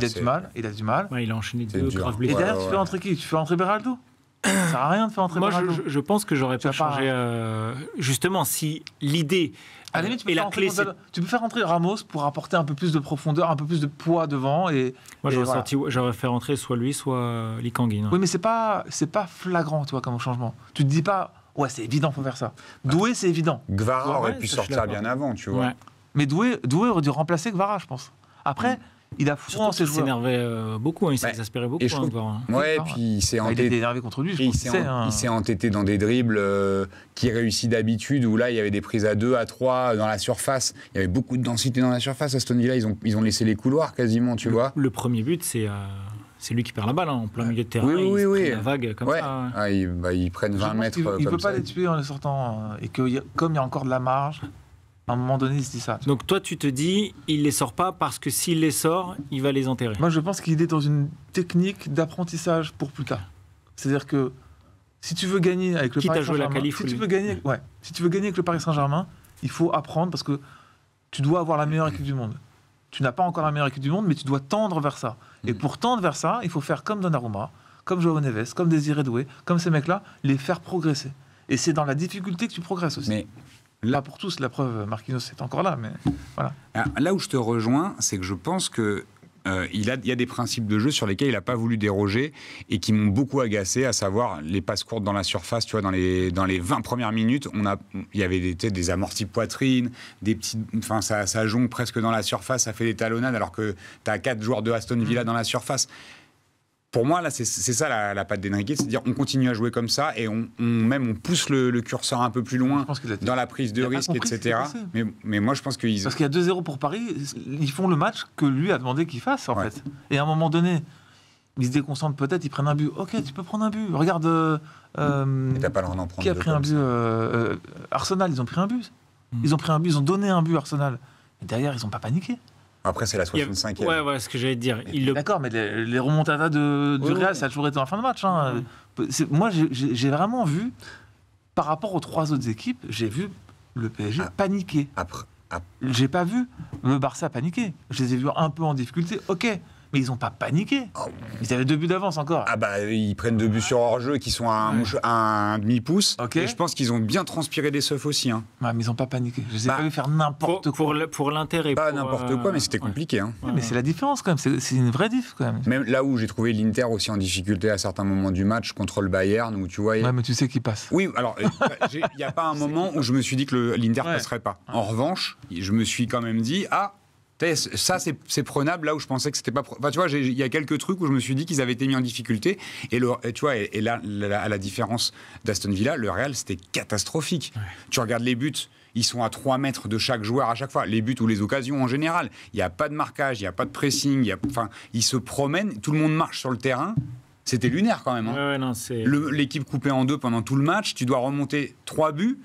Il a du mal. Ouais, il a enchaîné 2 graves blessures. Et derrière, tu fais rentrer qui? Tu fais rentrer Beraldo? Ça sert à rien de faire rentrer Beraldo. Moi, je pense que j'aurais pas changé. Justement, si l'idée. À la limite, tu peux faire rentrer Ramos pour apporter un peu plus de profondeur, un peu plus de poids devant. Moi, j'aurais fait rentrer soit lui, soit Lee Kang-in. Oui, mais c'est pas flagrant, toi, comme changement. Tu te dis pas, ouais, c'est évident, faut faire ça. Doué, c'est évident. Gvara aurait pu sortir bien avant, tu vois. Ouais. Mais Doué aurait dû remplacer Gvara, je pense. Après, il a fou dans ses joueurs. Il s'énervait beaucoup, il s'exaspérait beaucoup. Ouais, puis il s'est entêté. Il était énervé contre lui, il s'est entêté dans des dribbles qui réussit d'habitude, où là, il y avait des prises à 2, à 3 dans la surface. Il y avait beaucoup de densité dans la surface. Aston Villa, ils ont laissé les couloirs quasiment, tu vois. Le premier but, c'est lui qui perd la balle, en plein milieu de terrain. Oui. La vague comme ça. Ah, ils prennent 20 mètres. Il ne peut pas les tuer en les sortant. Et que comme il y a encore de la marge... À un moment donné, il se dit ça. Donc toi, tu te dis, il les sort pas parce que s'il les sort, il va les enterrer. Moi, je pense qu'il est dans une technique d'apprentissage pour plus tard. C'est-à-dire que si tu veux gagner avec le Paris Saint-Germain, si tu veux gagner avec le Paris Saint-Germain, il faut apprendre parce que tu dois avoir la meilleure équipe du monde. Tu n'as pas encore la meilleure équipe du monde, mais tu dois tendre vers ça. Et pour tendre vers ça, il faut faire comme Donnarumma, comme João Neves, comme Désiré Doué, comme ces mecs-là, les faire progresser. Et c'est dans la difficulté que tu progresses aussi. Mais là, pour tous, la preuve, Marquinhos est encore là, mais voilà. Là où je te rejoins, c'est que je pense que il y a des principes de jeu sur lesquels il n'a pas voulu déroger et qui m'ont beaucoup agacé, à savoir les passes courtes dans la surface. Tu vois, dans les 20 premières minutes, il y avait des amortis poitrine, des petits, enfin ça jongle presque dans la surface, ça fait des talonnades alors que tu as 4 joueurs de Aston Villa dans la surface. pour moi, là, c'est ça la patte d'Enrique, c'est-à-dire on continue à jouer comme ça et on pousse le curseur un peu plus loin dans la prise de risque, etc. Mais moi, je pense qu'ils... Parce qu'il y a 2-0 pour Paris, ils font le match que lui a demandé qu'il fasse, en fait. Et à un moment donné, ils se déconcentrent peut-être, ils prennent un but. Ok, tu peux prendre un but. Regarde... Et t'as pas le droit d'en prendre qui a pris un but Arsenal, ils ont pris un but. Ils ont pris un but, ils ont donné un but Arsenal. Et derrière, ils n'ont pas paniqué. Après, c'est la 65e. Ouais, voilà ce que j'allais te dire. D'accord, mais les remontadas du Real, ça a toujours été en fin de match. Hein. Moi, j'ai vraiment vu, par rapport aux 3 autres équipes, j'ai vu le PSG paniquer. J'ai pas vu le Barça paniquer. Je les ai vus un peu en difficulté, ok. Mais ils n'ont pas paniqué. Ils avaient 2 buts d'avance encore. Ah bah, ils prennent 2 buts sur hors-jeu qui sont à un demi-pouce. Okay. Et je pense qu'ils ont bien transpiré des seufs aussi. Hein. Ouais, mais ils n'ont pas paniqué. Je les ai pas vu faire n'importe quoi. Pour l'Inter et pas pour... n'importe quoi, mais c'était compliqué. Hein. Ouais, mais c'est la différence quand même. C'est une vraie diff quand même. Même là où j'ai trouvé l'Inter aussi en difficulté à certains moments du match contre le Bayern, où tu vois... Ouais, mais tu sais qui passe. Oui, alors, il n'y a pas un moment où je me suis dit que l'Inter ne passerait pas. En revanche, je me suis quand même dit, ça, c'est prenable là où je pensais que c'était pas. Enfin, tu vois, il y a quelques trucs où je me suis dit qu'ils avaient été mis en difficulté. Et tu vois, et là, à la différence d'Aston Villa, le Real, c'était catastrophique. Ouais. Tu regardes les buts, ils sont à 3 mètres de chaque joueur à chaque fois. Les buts ou les occasions en général. Il n'y a pas de marquage, il n'y a pas de pressing. Ils se promènent, tout le monde marche sur le terrain. C'était lunaire quand même. Hein. Ouais, non, l'équipe coupée en 2 pendant tout le match, tu dois remonter 3 buts.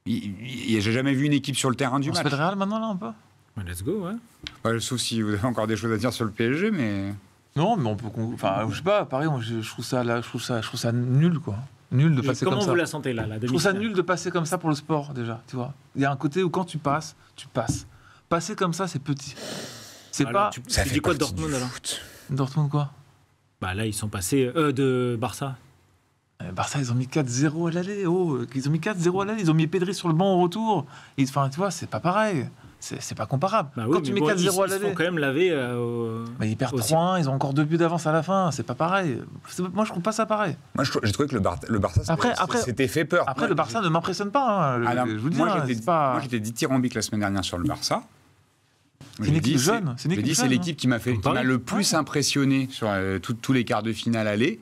J'ai jamais vu une équipe sur le terrain du match. On se fait le Real maintenant là un peu. Let's go, ouais. Sauf si vous avez encore des choses à dire sur le PSG, mais... Non, mais on peut... Enfin, je sais pas, pareil, moi, je trouve ça nul, quoi. Nul de passer comme ça. Comment vous la sentez, là, la Je trouve ça nul de passer comme ça pour le sport, déjà, tu vois. Il y a un côté où quand tu passes, tu passes. Passer comme ça, c'est petit. C'est alors, pas... Tu dis quoi de Dortmund, alors ? Dortmund, quoi ? Bah là, ils sont passés... de Barça. Barça, ils ont mis 4-0 à l'aller. Ils ont mis 4-0 à l'aller. Ils ont mis Pedri sur le banc au retour. Enfin, tu vois, c'est pas pareil. C'est pas comparable. Bah oui, quand tu mets 4-0 à l'aller... Ils se font quand même laver... ils perdent 3-1, ils ont encore 2 buts d'avance à la fin. C'est pas pareil. Moi, je trouve pas ça pareil. Moi, j'ai trouvé que le Barça s'était fait peur. Après, le Barça ne m'impressionne pas. Je vous dis, moi, j'étais dithyrambique la semaine dernière sur le Barça. C'est une équipe jeune. C'est l'équipe qui m'a le plus impressionné sur tous les quarts de finale aller.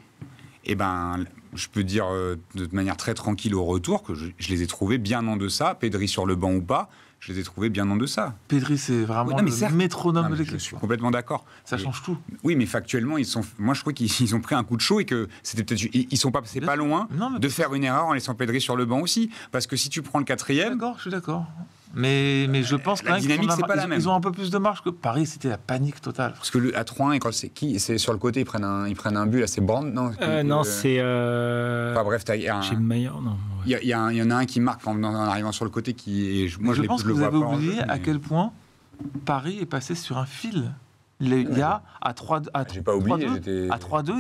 Et ben, je peux dire de manière très tranquille au retour que je les ai trouvés bien en deçà. Pedri sur le banc ou pas, je les ai trouvés bien en deçà. Pedri, c'est vraiment le métronome de l'équipe. Je suis complètement d'accord. Ça change tout. Oui, mais factuellement, moi je crois qu'ils ont pris un coup de chaud et que c'était peut-être, c'est pas loin de faire une erreur en laissant Pedri sur le banc aussi. Parce que si tu prends le 4e... Je suis d'accord. Mais je pense quand même qu'ils ont un peu plus de marge que Paris. C'était la panique totale. Parce que à 3-1, c'est sur le côté, ils prennent un but là, c'est Brand, non non, c'est. Enfin bref, Chez Meilleur, non. Il y en a un qui marque en arrivant sur le côté qui. Moi, je pense que vous avez oublié à quel point Paris est passé sur un fil. Il y a à 3-2,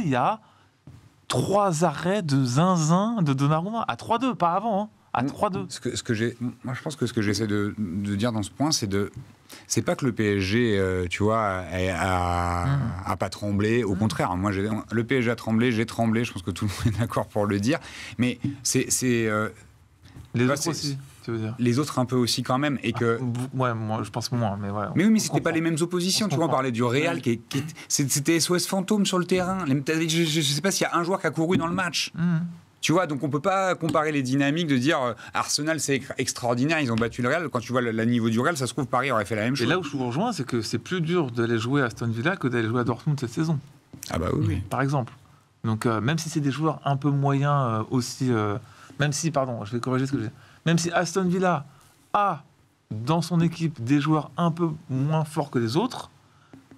il y a 3 arrêts de zinzin de Donnarumma à 3-2, pas avant. Hein. À 3-2. Moi, je pense que ce que j'essaie de dire dans ce point, c'est pas que le PSG, tu vois, a pas tremblé. Au contraire, moi, le PSG a tremblé, j'ai tremblé. Je pense que tout le monde est d'accord pour le dire. Mais c'est les autres aussi, tu veux dire. Les autres un peu aussi quand même. Et que... Ouais, moi, je pense moins. Mais voilà. Mais oui, mais c'était pas les mêmes oppositions. Tu vois, on parlait du Real, c'était SOS fantôme sur le terrain. Je sais pas s'il y a un joueur qui a couru dans le match. Tu vois, donc on peut pas comparer les dynamiques de dire Arsenal c'est extraordinaire, ils ont battu le Real. Quand tu vois le niveau du Real, ça se trouve Paris aurait fait la même chose. Et là où je vous rejoins, c'est que c'est plus dur d'aller jouer à Aston Villa que d'aller jouer à Dortmund cette saison. Ah bah oui. Par exemple. Donc même si c'est des joueurs un peu moyens aussi, même si, pardon, je vais corriger ce que j'ai dit. Même si Aston Villa a dans son équipe des joueurs un peu moins forts que les autres,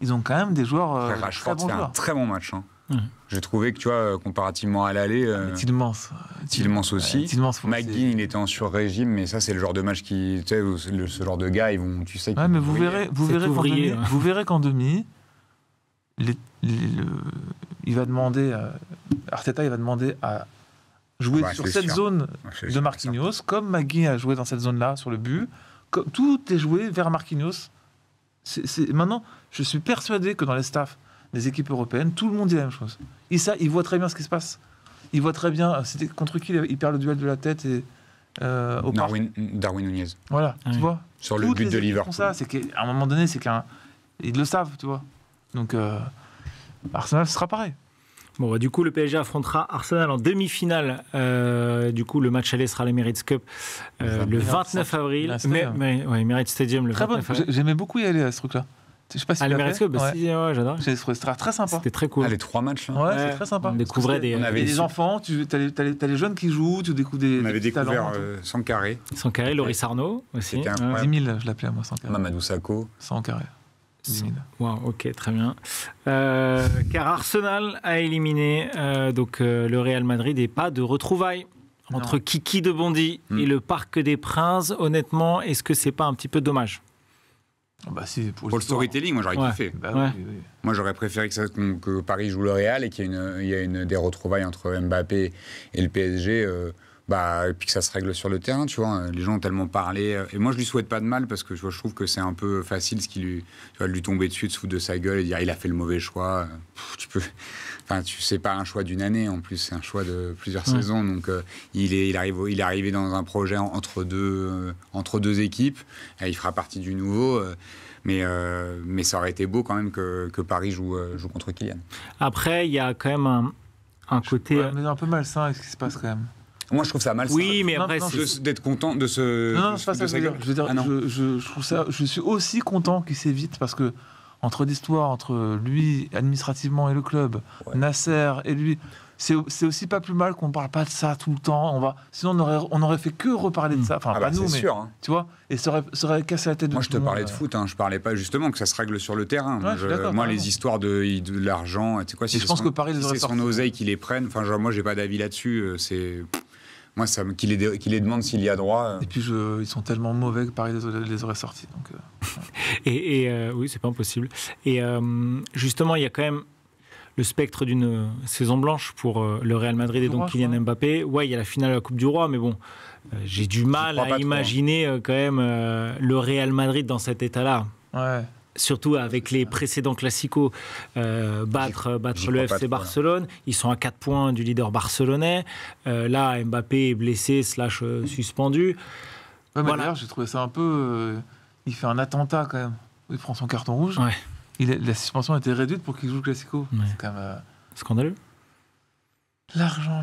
ils ont quand même des joueurs Rashford fait un très bon match. J'ai trouvé que, tu vois, comparativement à l'aller... Tielemans aussi. McGinn, il était en sur-régime, mais ça, c'est le genre de match qui... Tu sais, ce genre de gars, ils vont... Tu sais... Ouais, mais vous verrez qu'en demi, il va demander... Arteta, il va demander à jouer sur cette zone de Marquinhos, comme McGinn a joué dans cette zone-là, sur le but. Tout est joué vers Marquinhos. Maintenant, je suis persuadé que dans les staffs des équipes européennes, tout le monde dit la même chose. Ils voient très bien ce qui se passe. Ils voient très bien... C'était contre qui il perd le duel de la tête et, au Darwin Nunez. Voilà, tu vois. Sur le but de Liverpool. C'est qu'à un moment donné, ils le savent, tu vois. Donc, Arsenal, ce sera pareil. Bon, bah, du coup, le PSG affrontera Arsenal en demi-finale. Du coup, le match aller sera l'Emirates Cup le 29 avril. Emirates Stadium le Très 29 bon. avril. J'aimais beaucoup y aller à ce truc-là. Je sais pas si l'Emirates Cup, j'adore. J'ai trouvé ça très sympa. C'était très cool. Les 3 matchs, là. Ouais, c'est très sympa. On découvrait il y a des enfants, t'as les jeunes qui jouent, tu découvres des On avait petits découvert talents. Sankaré, Sankaré, Loris Arnaud aussi. C'était incroyable. 10 000, je l'appelais à moi, 100 carrés. Mamadou Sakho. 100 carrés. 10 000. Wow, ok, très bien. Car Arsenal a éliminé le Real Madrid et pas de retrouvailles entre Kiki de Bondy et le Parc des Princes. Honnêtement, est-ce que c'est pas un petit peu dommage? Bah, si, pour le storytelling, moi j'aurais kiffé. Bah, Ouais. oui. Moi j'aurais préféré que Paris joue le Real et qu'il y ait des retrouvailles entre Mbappé et le PSG. Et puis que ça se règle sur le terrain, tu vois. Les gens ont tellement parlé. Et moi, je lui souhaite pas de mal parce que tu vois, je trouve que c'est un peu facile de lui tomber dessus, de se foutre de sa gueule et dire il a fait le mauvais choix. C'est pas un choix d'une année en plus, c'est un choix de plusieurs saisons. Donc il est arrivé dans un projet entre deux équipes. Et il fera partie du nouveau. Mais ça aurait été beau quand même que Paris joue contre Kylian. Après, il y a quand même un côté. Ouais, mais un peu malsain avec ce qui se passe quand même. Moi, je trouve ça mal. Oui, mais après, d'être content de ce. Non, c'est pas ça. Je veux dire, je trouve ça. Je suis aussi content qu'il s'évite parce que entre l'histoire, entre lui administrativement et le club, Nasser et lui, c'est aussi pas plus mal qu'on parle pas de ça tout le temps. Sinon, on aurait fait que reparler de ça. Enfin, pas nous, mais sûr, hein. tu vois. Et ça aurait cassé la tête de moi, tout je te le monde. parlais de foot. Je parlais pas justement que ça se règle sur le terrain. Ouais, moi, les histoires de l'argent, tu sais quoi. Si je pense que Paris les aurait c'est son oseille qui les prenne. Enfin, moi, j'ai pas d'avis là-dessus. Moi, qu'il les demande s'il y a droit. Et puis, ils sont tellement mauvais que Paris les aurait sortis. Donc, oui, c'est pas impossible. Et justement, il y a quand même le spectre d'une saison blanche pour le Real Madrid et donc Kylian Mbappé. Ouais, il y a la finale de la Coupe du Roi, mais bon, j'ai du mal à imaginer quand même le Real Madrid dans cet état-là. Ouais. Surtout avec les précédents classicos, battre le FC Barcelone. Ils sont à 4 points du leader barcelonais. Là, Mbappé est blessé / suspendu. Ouais, mais d'ailleurs, j'ai trouvé ça un peu... il fait un attentat quand même. Il prend son carton rouge. Ouais. La suspension a été réduite pour qu'il joue le classico. Ouais. C'est quand même... Scandaleux. L'argent.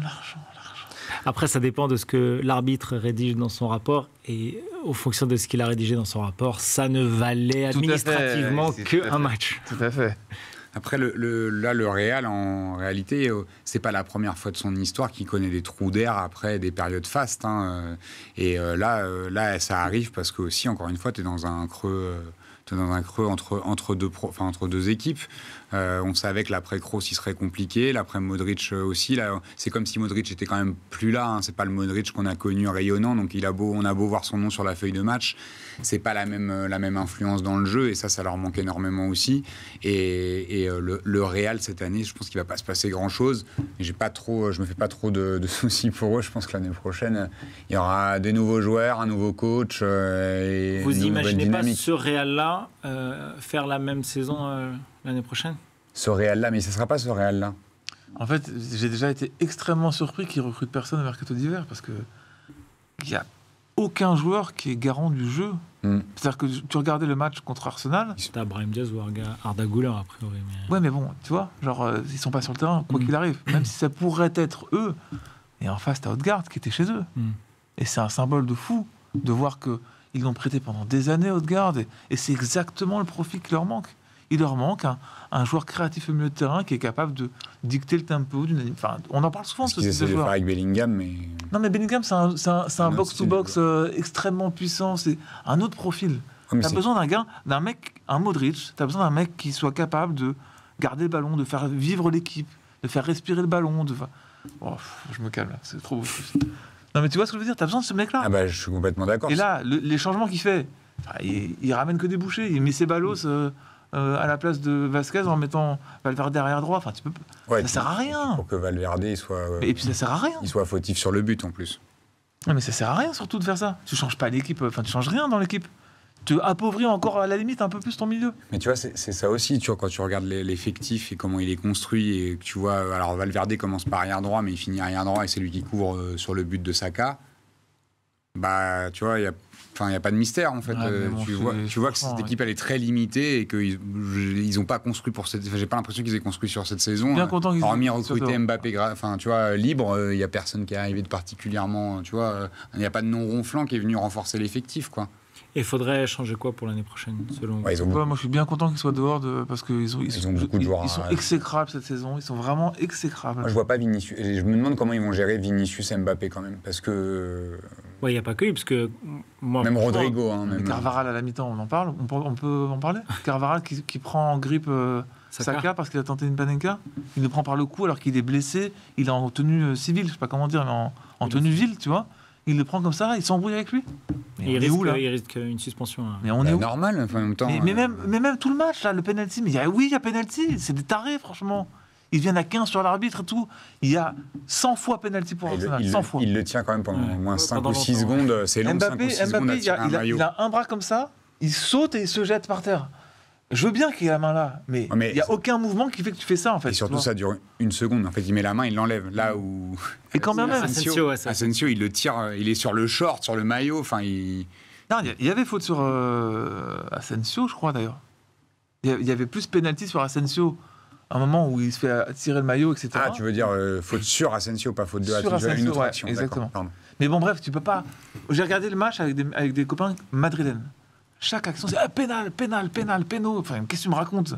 Après, ça dépend de ce que l'arbitre rédige dans son rapport. Et au fonction de ce qu'il a rédigé dans son rapport, ça ne valait administrativement qu'un match. Tout à fait. Après, le Real, en réalité, c'est pas la première fois de son histoire qu'il connaît des trous d'air après des périodes fastes. Et là, ça arrive parce que aussi, encore une fois, tu es dans un creux... entre deux équipes. On savait que l'après-Kroos, il serait compliqué. L'après-Modric aussi. Là, c'est comme si Modric était quand même plus là. C'est pas le Modric qu'on a connu rayonnant. Donc on a beau voir son nom sur la feuille de match. C'est pas la même influence dans le jeu. Et ça leur manque énormément aussi. Et le Real, cette année, je pense qu'il va pas se passer grand-chose. Je me fais pas trop de soucis pour eux. Je pense que l'année prochaine, il y aura des nouveaux joueurs, un nouveau coach. Et vous imaginez pas dynamique. ce Real-là faire la même saison l'année prochaine? Ce Real-là, mais ce ne sera pas ce Real-là. En fait, j'ai déjà été extrêmement surpris qu'ils recrutent personne au mercato d'hiver parce que il n'y a aucun joueur qui est garant du jeu. C'est-à-dire que tu regardais le match contre Arsenal. C'était Brahim Diaz ou Arda Güler, a priori. Ouais, mais bon, tu vois, ils sont pas sur le terrain, quoi qu'il arrive. Même si ça pourrait être eux. Et en face, t'as Odegaard qui était chez eux. Et c'est un symbole de fou de voir qu'ils l'ont prêté pendant des années, Odegaard. Et c'est exactement le profil qui leur manque. Il leur manque un joueur créatif au milieu de terrain qui est capable de dicter le tempo d'une... Enfin, on en parle souvent de ce type de joueur. Avec Bellingham, mais... Non, mais Bellingham, c'est un box-to-box extrêmement puissant. C'est un autre profil. T'as besoin d'un mec, un Modric, t'as besoin d'un mec qui soit capable de garder le ballon, de faire vivre l'équipe, de faire respirer le ballon. Je me calme, là. C'est trop beau. Non, mais tu vois ce que je veux dire? T'as besoin de ce mec-là. Ah bah, je suis complètement d'accord. Et là, les changements qu'il fait, il ramène que des bouchées. Il met ses ballos... à la place de Vasquez en mettant Valverde derrière droit. Enfin, ça sert à rien. Pour que Valverde soit... Et puis ça sert à rien. Il soit fautif sur le but en plus. Non, mais ça sert à rien surtout de faire ça. Tu changes pas l'équipe. Enfin, tu changes rien dans l'équipe. Tu appauvris encore à la limite un peu plus ton milieu. Mais tu vois, c'est ça aussi. Tu vois, quand tu regardes l'effectif et comment il est construit et que tu vois, alors Valverde commence par arrière droit, mais il finit arrière droit et c'est lui qui couvre sur le but de Saka. Bah, tu vois, il n'y a pas de mystère, en fait. Ouais, Tu vois que cette équipe, elle est très limitée et qu'ils n'ont pas construit pour cette... Enfin, j'ai pas l'impression qu'ils aient construit sur cette saison. Bien content qu'ils hormis aient- recruter Mbappé, enfin, tu vois, libre, il n'y a personne qui est arrivé de particulièrement... Tu vois, il n'y a pas de nom ronflant qui est venu renforcer l'effectif, quoi. Et il faudrait changer quoi pour l'année prochaine, selon vous? Ouais, ils ont Ouais, moi, je suis bien content qu'ils soient dehors parce qu'ils ont beaucoup de joueurs Ils sont exécrables cette saison. Ils sont vraiment exécrables. Moi, je vois pas Vinicius. Et je me demande comment ils vont gérer Vinicius et Mbappé quand même. Parce que. Ouais, il n'y a pas que lui, parce que moi, Même franchement, Rodrigo. Hein, Mais même. Carvaral à la mi-temps, on en parle. On peut en parler. Carvaral qui prend en grippe Saka parce qu'il a tenté une panenka. Il le prend par le cou alors qu'il est blessé. Il est en tenue civile, je sais pas comment dire, mais en tenue ville, tu vois. Il le prend comme ça, il s'embrouille avec lui. Mais il on est où, là risque, il risque une suspension. Hein. Mais on est où Normal, enfin, en même temps. mais même tout le match, là, le penalty. Mais il y a penalty. C'est des tarés, franchement. Ils viennent à 15 sur l'arbitre et tout. Il y a 100 fois penalty pour Arsenal. 100 fois. Il le tient quand même pendant au moins 5 pendant ou 6 longtemps, secondes. C'est long, 5 ou 6 secondes à tirer un maillot. il a un bras comme ça, il saute et il se jette par terre. Je veux bien qu'il ait la main là, mais il n'y a aucun mouvement qui fait que tu fais ça, en fait. Et surtout, tu vois. ça dure une seconde. En fait, il met la main, il l'enlève. Là où. Et quand même, Asensio, il le tire, il est sur le short, sur le maillot. Enfin, Non, il y avait faute sur Asensio, je crois, d'ailleurs. Il y avait plus pénalty sur Asensio. À un moment où il se fait tirer le maillot, etc. Ah, tu veux dire faute sur Asensio, pas faute de Sur Asensio, une autre ouais, action. exactement. Pardon. Mais bon, bref, tu peux pas. J'ai regardé le match avec des copains madrilènes. Chaque action, c'est pénal. Enfin, qu'est-ce que tu me racontes?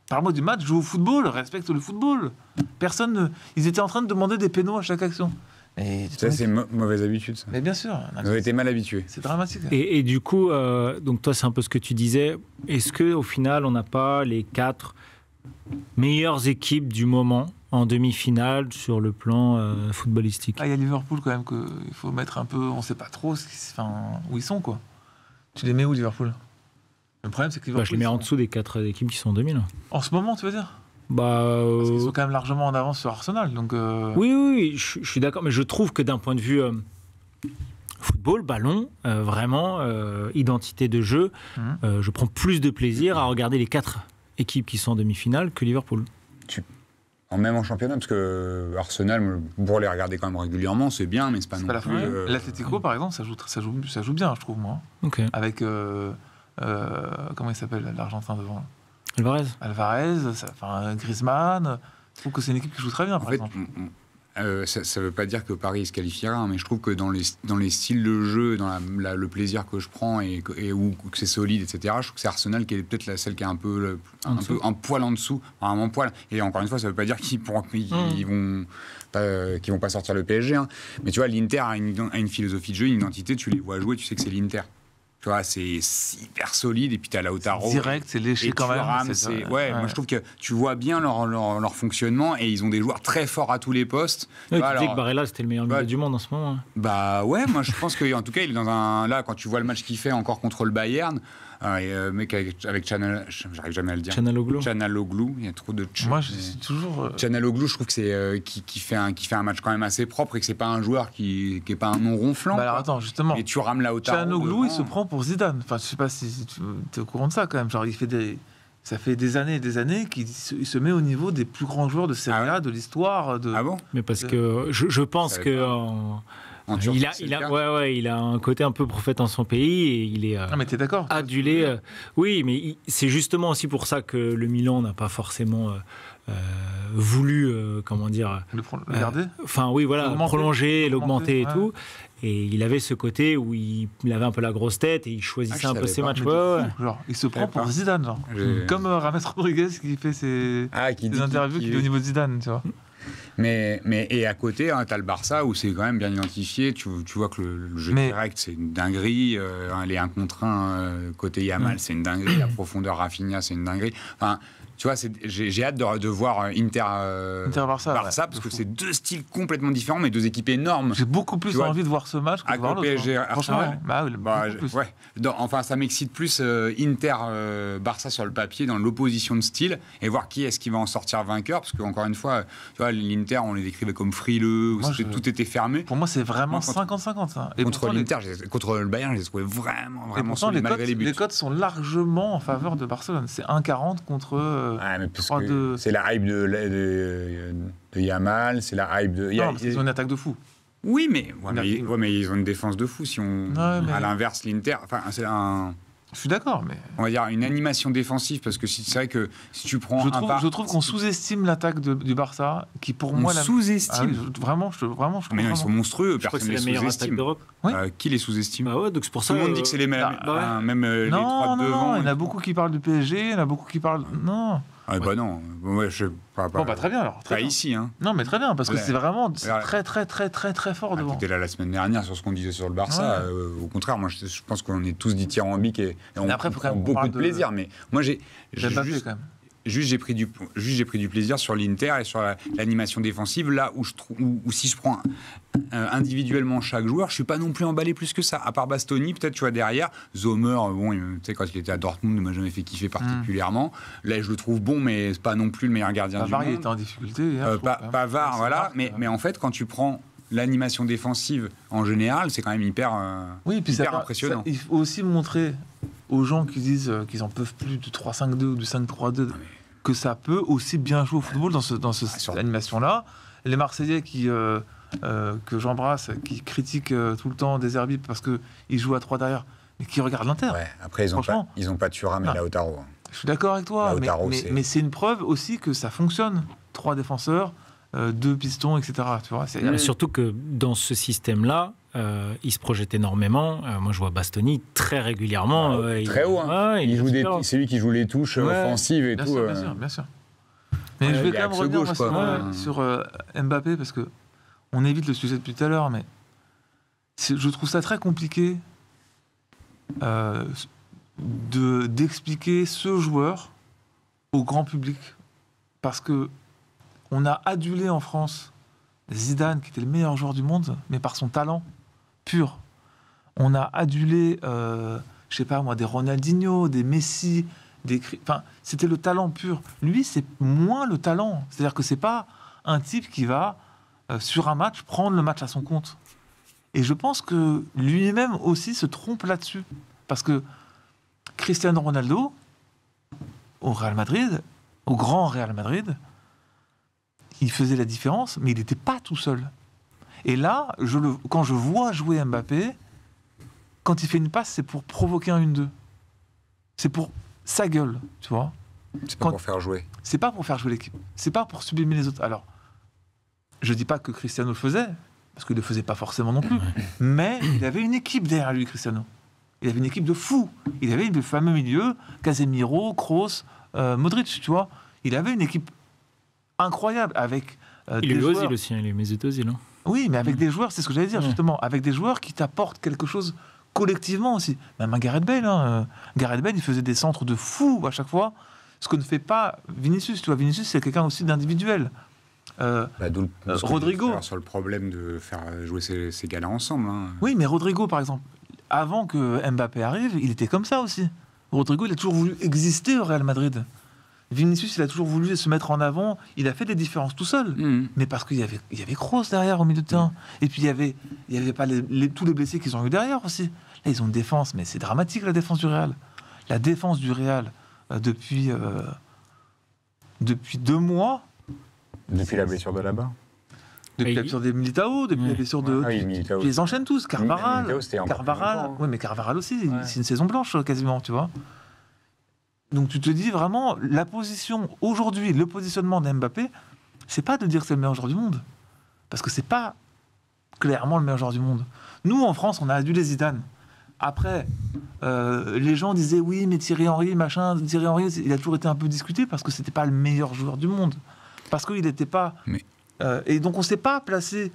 Parle-moi du match, joue au football, respecte le football. Personne. Ils étaient en train de demander des pénaux à chaque action. Et Ça, c'est mauvaise habitude. Ça. Mais bien sûr. Ils ont été mal habitués. C'est dramatique. Et du coup, donc toi, c'est un peu ce que tu disais. Est-ce qu'au final, on n'a pas les 4 meilleures équipes du moment en demi-finale sur le plan footballistique? Ah, il y a Liverpool quand même qu'il faut mettre un peu. On ne sait pas trop où ils sont, quoi. Tu les mets où, Liverpool? Le problème, c'est que Liverpool. Je les mets en dessous des 4 équipes qui sont en 2000. En ce moment, tu veux dire? Parce qu'ils sont quand même largement en avance sur Arsenal. Donc Oui, je suis d'accord. Mais je trouve que d'un point de vue football, ballon, vraiment, identité de jeu, je prends plus de plaisir à regarder les 4 équipes qui sont en demi-finale que Liverpool. Même en championnat, parce que Arsenal, pour les regarder quand même régulièrement, c'est bien, mais c'est pas non la plus... L'Atlético, par exemple, ça joue bien, je trouve, moi. Ok. Avec, comment il s'appelle, l'Argentin devant? Alvarez, Griezmann. Je trouve que c'est une équipe qui joue très bien, par exemple. Ça ne veut pas dire que Paris se qualifiera, hein, mais je trouve que dans les styles de jeu, dans le plaisir que je prends et où que c'est solide, etc., je trouve que c'est Arsenal qui est peut-être celle qui est un poil en dessous, vraiment un poil. Et encore une fois, ça ne veut pas dire qu'ils vont pas sortir le PSG. Hein. Mais tu vois, l'Inter a une philosophie de jeu, une identité, tu les vois jouer, tu sais que c'est l'Inter. Tu vois, c'est hyper solide, et puis tu as Lautaro. C'est direct, c'est léché quand même. Moi je trouve que tu vois bien leur fonctionnement, et ils ont des joueurs très forts à tous les postes. Oui, tu dis que Barella, c'était le meilleur milieu du monde en ce moment. Hein. Bah ouais, moi je pense qu'en tout cas, il est dans un... Là, quand tu vois le match qu'il fait encore contre le Bayern, mec avec j'arrive jamais à le dire. Çalhanoğlu, il y a trop de moi je suis toujours Çalhanoğlu, je trouve que c'est qui fait un match quand même assez propre, et que c'est pas un joueur qui est pas un nom ronflant. Bah alors attends, justement. Et tu rames Lautaro. Çalhanoğlu, il se prend pour Zidane. Enfin, je sais pas si tu es au courant de ça quand même. Genre, ça fait des années et des années qu'il se met au niveau des plus grands joueurs de Serie A, de l'histoire. Ah bon? Mais parce que je pense que il a un côté un peu prophète en son pays, et il est mais t'es d'accord, adulé. Oui, mais c'est justement aussi pour ça que le Milan n'a pas forcément voulu, comment dire, le garder. Enfin oui, voilà, prolonger, l'augmenter et tout. Et il avait ce côté où il avait un peu la grosse tête, et il choisissait un peu ses matchs. Genre, il se prend pour Zidane, genre. Comme James Rodriguez qui fait ses interviews qui est au niveau de Zidane, tu vois. Mais et à côté, hein, tu as le Barça où c'est quand même bien identifié. Tu vois que le jeu direct, c'est une dinguerie. Les 1 contre 1 côté Yamal, c'est une dinguerie. La profondeur Rafinha, c'est une dinguerie. Enfin, tu vois, j'ai hâte de voir Inter-Barça, parce que c'est 2 styles complètement différents, mais 2 équipes énormes. J'ai beaucoup plus envie de voir ce match que de voir l'autre. PSG, Arsenal. Enfin, ça m'excite plus Inter-Barça sur le papier, dans l'opposition de style, et voir qui est-ce qui va en sortir vainqueur, parce qu'encore une fois, tu vois, l'Inter, on les décrivait comme frileux, où tout était fermé. Pour moi, c'est vraiment 50-50. Ça. Et contre contre le Bayern, je les trouvais vraiment solides, malgré les buts. Les cotes sont largement en faveur de Barcelone. C'est 1,40 contre... mais parce que c'est la hype de Yamal, c'est la hype de... Non, parce qu'ils ont une attaque de fou. Oui, mais ils ont une défense de fou. Si on, à l'inverse, l'Inter, enfin, c'est un. Je suis d'accord, mais on va dire une animation défensive, parce que c'est vrai que si tu prends je trouve qu'on sous-estime l'attaque du Barça, qui pour moi sous-estime. Vraiment. Mais non, ils sont monstrueux. Personne ne les sous-estime d'Europe. Qui les sous-estime? Donc c'est pour ça. Tout le monde dit que c'est les mêmes. Même les trois de devant. Non, il y en a beaucoup qui parlent du PSG, il y en a beaucoup qui parlent. Non. Non. Très bien alors. Pas ici, hein. Non, mais très bien, parce que c'est vraiment très fort devant. T'étais là la semaine dernière sur ce qu'on disait sur le Barça. Au contraire, moi, je pense qu'on est tous dithyrambiques et on prend beaucoup de plaisir. Mais moi, j'ai j'ai pris du plaisir sur l'Inter et sur l'animation défensive, là où si je prends individuellement chaque joueur, je suis pas non plus emballé plus que ça. À part Bastoni, peut-être, tu vois, derrière. Sommer, tu sais, quand il était à Dortmund, il m'a jamais fait kiffer particulièrement. Là, je le trouve bon, mais c'est pas non plus le meilleur gardien du monde. Pavard, il était en difficulté. Pavard, voilà. Mais en fait, quand tu prends l'animation défensive en général, c'est quand même hyper impressionnant. Il faut aussi montrer aux gens qui disent qu'ils en peuvent plus du 3-5-2 ou du 5-3-2 que ça peut aussi bien jouer au football dans cette animation-là. Les Marseillais que j'embrasse, qui critiquent tout le temps des Herbis parce qu'ils jouent à 3 derrière, mais qui regardent l'Inter. Ouais, après, ils n'ont pas Thuram et Lautaro. Je suis d'accord avec toi, mais c'est une preuve aussi que ça fonctionne. 3 défenseurs, 2 pistons, etc. Tu vois, surtout que dans ce système-là, il se projette énormément. Moi, je vois Bastoni très régulièrement. Très haut. Hein. C'est lui qui joue les touches offensives et tout. Bien sûr. Mais je vais quand même revenir sur Mbappé, parce que on évite le sujet depuis tout à l'heure, mais je trouve ça très compliqué d'expliquer ce joueur au grand public, parce que on a adulé en France Zidane, qui était le meilleur joueur du monde, mais par son talent pur. On a adulé, je sais pas moi, des Ronaldinho, des Messi, enfin, c'était le talent pur. Lui, c'est moins le talent. C'est-à-dire que c'est pas un type qui va, sur un match, prendre le match à son compte. Et je pense que lui-même aussi se trompe là-dessus. Parce que Cristiano Ronaldo, au Real Madrid, au grand Real Madrid, il faisait la différence, mais il n'était pas tout seul. Et là, quand je vois jouer Mbappé, quand il fait une passe, c'est pour provoquer un 1-2. C'est pour sa gueule, tu vois. C'est pas pour faire jouer. C'est pas pour faire jouer l'équipe. C'est pas pour sublimer les autres. Alors, je dis pas que Cristiano le faisait, parce qu'il le faisait pas forcément non plus, mais il avait une équipe derrière lui, Cristiano. Il avait une équipe de fous. Il avait le fameux milieu, Casemiro, Kroos, Modric, tu vois. Il avait une équipe incroyable avec il est Ozil aussi, il est Mesut Ozil. Hein. Oui, mais avec des joueurs, c'est ce que j'allais dire justement, avec des joueurs qui t'apportent quelque chose collectivement aussi. Même un Gareth Bale, Gareth Bale, il faisait des centres de fou à chaque fois, ce que ne fait pas Vinicius. Tu vois, Vinicius, c'est quelqu'un aussi d'individuel. Rodrigo, sur le problème de faire jouer ces gars-là ensemble. Hein. Oui, mais Rodrigo, par exemple, avant que Mbappé arrive, il était comme ça aussi. Rodrigo, il a toujours voulu exister au Real Madrid. Vinicius, il a toujours voulu se mettre en avant. Il a fait des différences tout seul. Mais parce qu'il y avait Kroos derrière au milieu de terrain. Et puis, il y avait pas tous les blessés qu'ils ont eu derrière aussi. Là, ils ont une défense, mais c'est dramatique, la défense du Real. La défense du Real, depuis 2 mois... Depuis la blessure de là-bas. Depuis la blessure des Militao, depuis la blessure de... Militao. Je les enchaîne tous. Carvajal. Carvajal. Oui, mais Carvajal aussi, c'est une saison blanche quasiment, tu vois. Donc tu te dis vraiment, la position aujourd'hui, le positionnement d'Mbappé, c'est pas de dire que c'est le meilleur joueur du monde. Parce que c'est pas clairement le meilleur joueur du monde. Nous, en France, on a adulé Zidane. Après, les gens disaient, oui, mais Thierry Henry, Thierry Henry, il a toujours été un peu discuté parce que c'était pas le meilleur joueur du monde. Parce qu'il n'était pas... et donc on ne s'est pas placé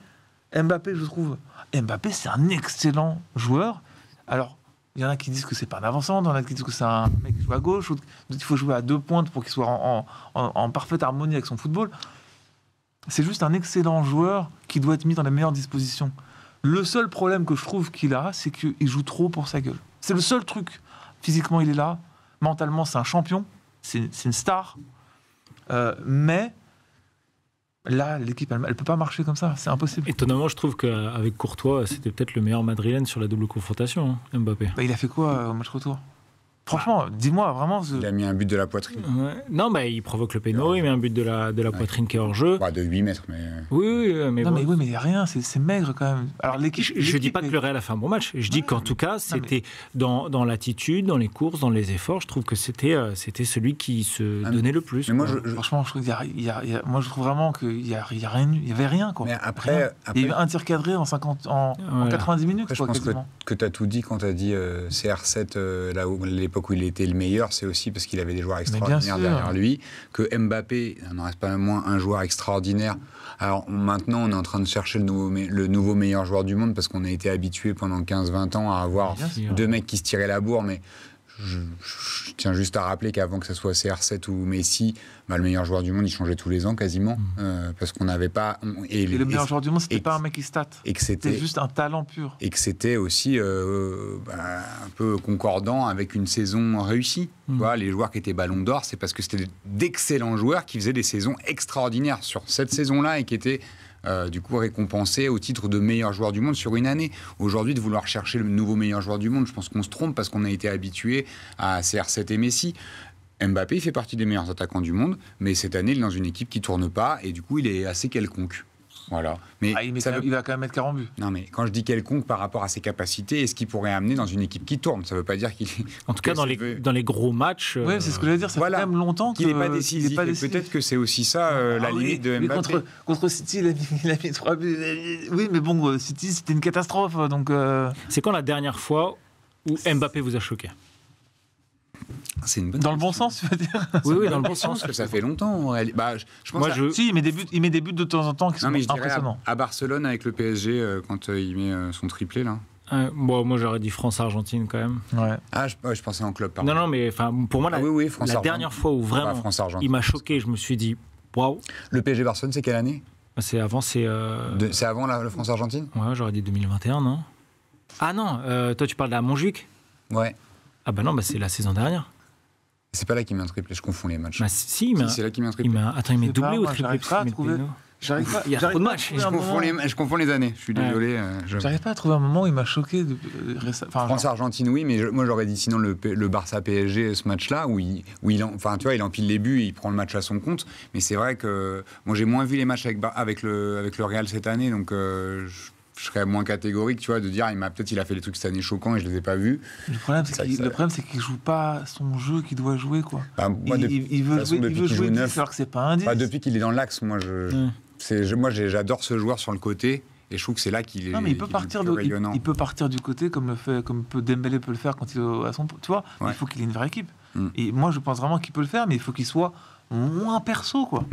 Mbappé, je trouve. Mbappé, c'est un excellent joueur. Alors, il y en a qui disent que c'est pas un avançant, il y en a qui disent que c'est un mec qui joue à gauche, ou qu'il faut jouer à 2 pointes pour qu'il soit en parfaite harmonie avec son football. C'est juste un excellent joueur qui doit être mis dans les meilleures dispositions. Le seul problème que je trouve qu'il a, c'est qu'il joue trop pour sa gueule. C'est le seul truc. Physiquement, il est là. Mentalement, c'est un champion. C'est une star. Mais... là, l'équipe, elle ne peut pas marcher comme ça, c'est impossible. Étonnamment, je trouve qu'avec Courtois, c'était peut-être le meilleur madrilène sur la double confrontation, hein, Mbappé. Il a fait quoi au match retour ? Franchement, dis-moi, vraiment... Il a mis un but de la poitrine. Ouais. Non, bah, il provoque le péno, il met un but de la poitrine qui est hors jeu. De 8 mètres, mais... Oui, mais Non, bon. mais oui, mais il n'y a rien, c'est maigre quand même. Alors, Je dis pas que le Real a fait un bon match. Je dis qu'en tout cas, c'était dans l'attitude, dans les courses, dans les efforts. Je trouve que c'était celui qui se donnait le plus. Mais moi, franchement, je trouve moi, je trouve vraiment qu'il n'y avait rien, quoi. Mais après, il y a eu un tir cadré en 90 minutes, après, quoi, je pense quasiment. que tu as tout dit quand tu as dit CR7, l'époque où il était le meilleur, c'est aussi parce qu'il avait des joueurs extraordinaires derrière lui, que Mbappé n'en reste pas moins un joueur extraordinaire. Alors maintenant, on est en train de chercher le nouveau meilleur joueur du monde parce qu'on a été habitué pendant 15-20 ans à avoir deux mecs qui se tiraient la bourre, mais je tiens juste à rappeler qu'avant que ce soit CR7 ou Messi, le meilleur joueur du monde, il changeait tous les ans quasiment, parce qu'on n'avait pas... Et le meilleur joueur du monde, c'était pas un mec qui stat. C'était juste un talent pur. Et que c'était aussi un peu concordant avec une saison réussie. Tu vois, les joueurs qui étaient Ballon d'Or, c'est parce que c'était d'excellents joueurs qui faisaient des saisons extraordinaires sur cette saison-là et qui étaient... du coup récompensé au titre de meilleur joueur du monde sur une année. Aujourd'hui, de vouloir chercher le nouveau meilleur joueur du monde, je pense qu'on se trompe parce qu'on a été habitué à CR7 et Messi. Mbappé, il fait partie des meilleurs attaquants du monde, mais cette année, il est dans une équipe qui tourne pas et du coup, il est assez quelconque. Voilà. Mais il va quand même mettre 40 buts. Non, mais quand je dis quelconque par rapport à ses capacités et ce qu'il pourrait amener dans une équipe qui tourne, ça ne veut pas dire qu'il... En tout cas, dans les gros matchs... Oui, c'est ce que j'allais dire, ça fait quand même longtemps qu'il n'est pas décisif. Peut-être que c'est aussi ça, la limite de Mbappé. Contre City, il a mis 3 buts. Oui, mais bon, City, c'était une catastrophe. Donc, C'est quand la dernière fois où Mbappé vous a choqué? C'est une bonne dans le bon sens, tu veux dire? Oui, dans le bon sens, parce que ça fait longtemps. Je pense Si, il met des buts de temps en temps qui sont impressionnants. À Barcelone, avec le PSG, quand il met son triplé, là. Moi, j'aurais dit France-Argentine, quand même. Ouais. Je pensais en club, pardon. Non, mais pour moi, la dernière fois où vraiment il m'a choqué, je me suis dit, waouh. Le PSG Barcelone, c'est quelle année? C'est avant, c'est avant le France-Argentine? Ouais, j'aurais dit 2021, non? Ah non, toi, tu parles de la Montjuic? Ouais. Ah bah non, c'est la saison dernière. C'est pas là qu'il met un triplé, je confonds les matchs. Si, c'est là qu'il met un triplé. Attends, il met doublé ou triplé? J'arrive pas. Il y a trop de matchs. Je confonds les années. Je suis désolé. J'arrive pas à trouver un moment où il m'a choqué. France-Argentine, oui, mais moi j'aurais dit sinon le Barça-PSG, ce match-là, où il empile les buts et il prend le match à son compte. Mais c'est vrai que moi j'ai moins vu les matchs avec le Real cette année, donc je serais moins catégorique, tu vois, de dire peut-être il a fait des trucs cette année choquants et je les ai pas vus. Le problème, c'est qu'il joue pas son jeu qu'il doit jouer, quoi. Il veut jouer 9, alors que c'est pas un 10. Depuis qu'il est dans l'axe, moi j'adore ce joueur sur le côté et je trouve que c'est là qu'il est. Non, mais il peut partir du côté comme Dembélé peut le faire quand il est à son. Tu vois, il faut qu'il ait une vraie équipe. Et moi, je pense vraiment qu'il peut le faire, mais il faut qu'il soit moins perso, quoi.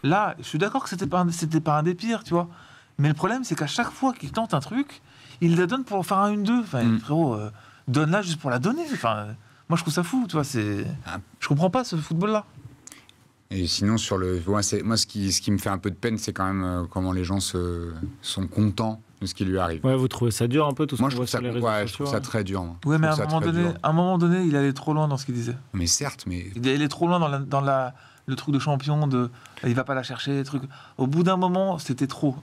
Là, je suis d'accord que c'était pas un des pires, tu vois. Mais le problème, c'est qu'à chaque fois qu'il tente un truc, il la donne pour faire un 1-2. Frérot, donne-la juste pour la donner. Moi, je trouve ça fou, tu vois. Je comprends pas ce football-là. Et sinon, moi, ce qui me fait un peu de peine, c'est quand même comment les gens sont contents de ce qui lui arrive. Ouais, vous trouvez ça dur un peu, tout ce moi, qu'on voit sur les réseaux sociaux? Je trouve ça très dur. Ouais, mais à un moment donné, il allait trop loin dans ce qu'il disait. Mais certes, mais... Il allait trop loin dans le truc de champion, il va pas la chercher, truc. Au bout d'un moment, c'était trop.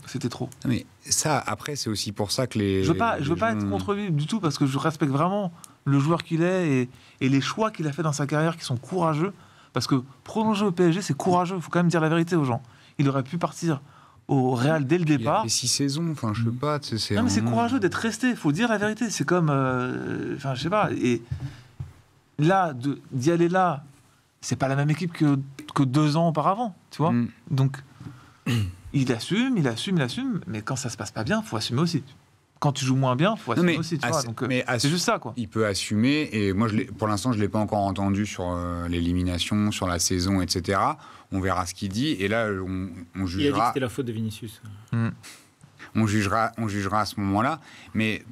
Mais ça, après, c'est aussi pour ça que les... Je veux pas être contre lui du tout, parce que je respecte vraiment le joueur qu'il est et les choix qu'il a fait dans sa carrière qui sont courageux. Parce que prolonger au PSG, c'est courageux. Il faut quand même dire la vérité aux gens. Il aurait pu partir au Real dès le départ. Il a fait 6 saisons, je sais pas. Non, mais c'est courageux d'être resté. Il faut dire la vérité. C'est comme, je sais pas. Et là, d'y aller là, c'est pas la même équipe que 2 ans auparavant, tu vois. Donc, il assume. Mais quand ça se passe pas bien, il faut assumer aussi. Quand tu joues moins bien, il faut assumer aussi. Tu vois, donc, c'est juste ça, quoi. Il peut assumer, et moi, pour l'instant, je ne l'ai pas encore entendu sur l'élimination, sur la saison, etc. On verra ce qu'il dit, et là, on jugera... Il a dit que c'était la faute de Vinicius. On jugera à ce moment-là. Mais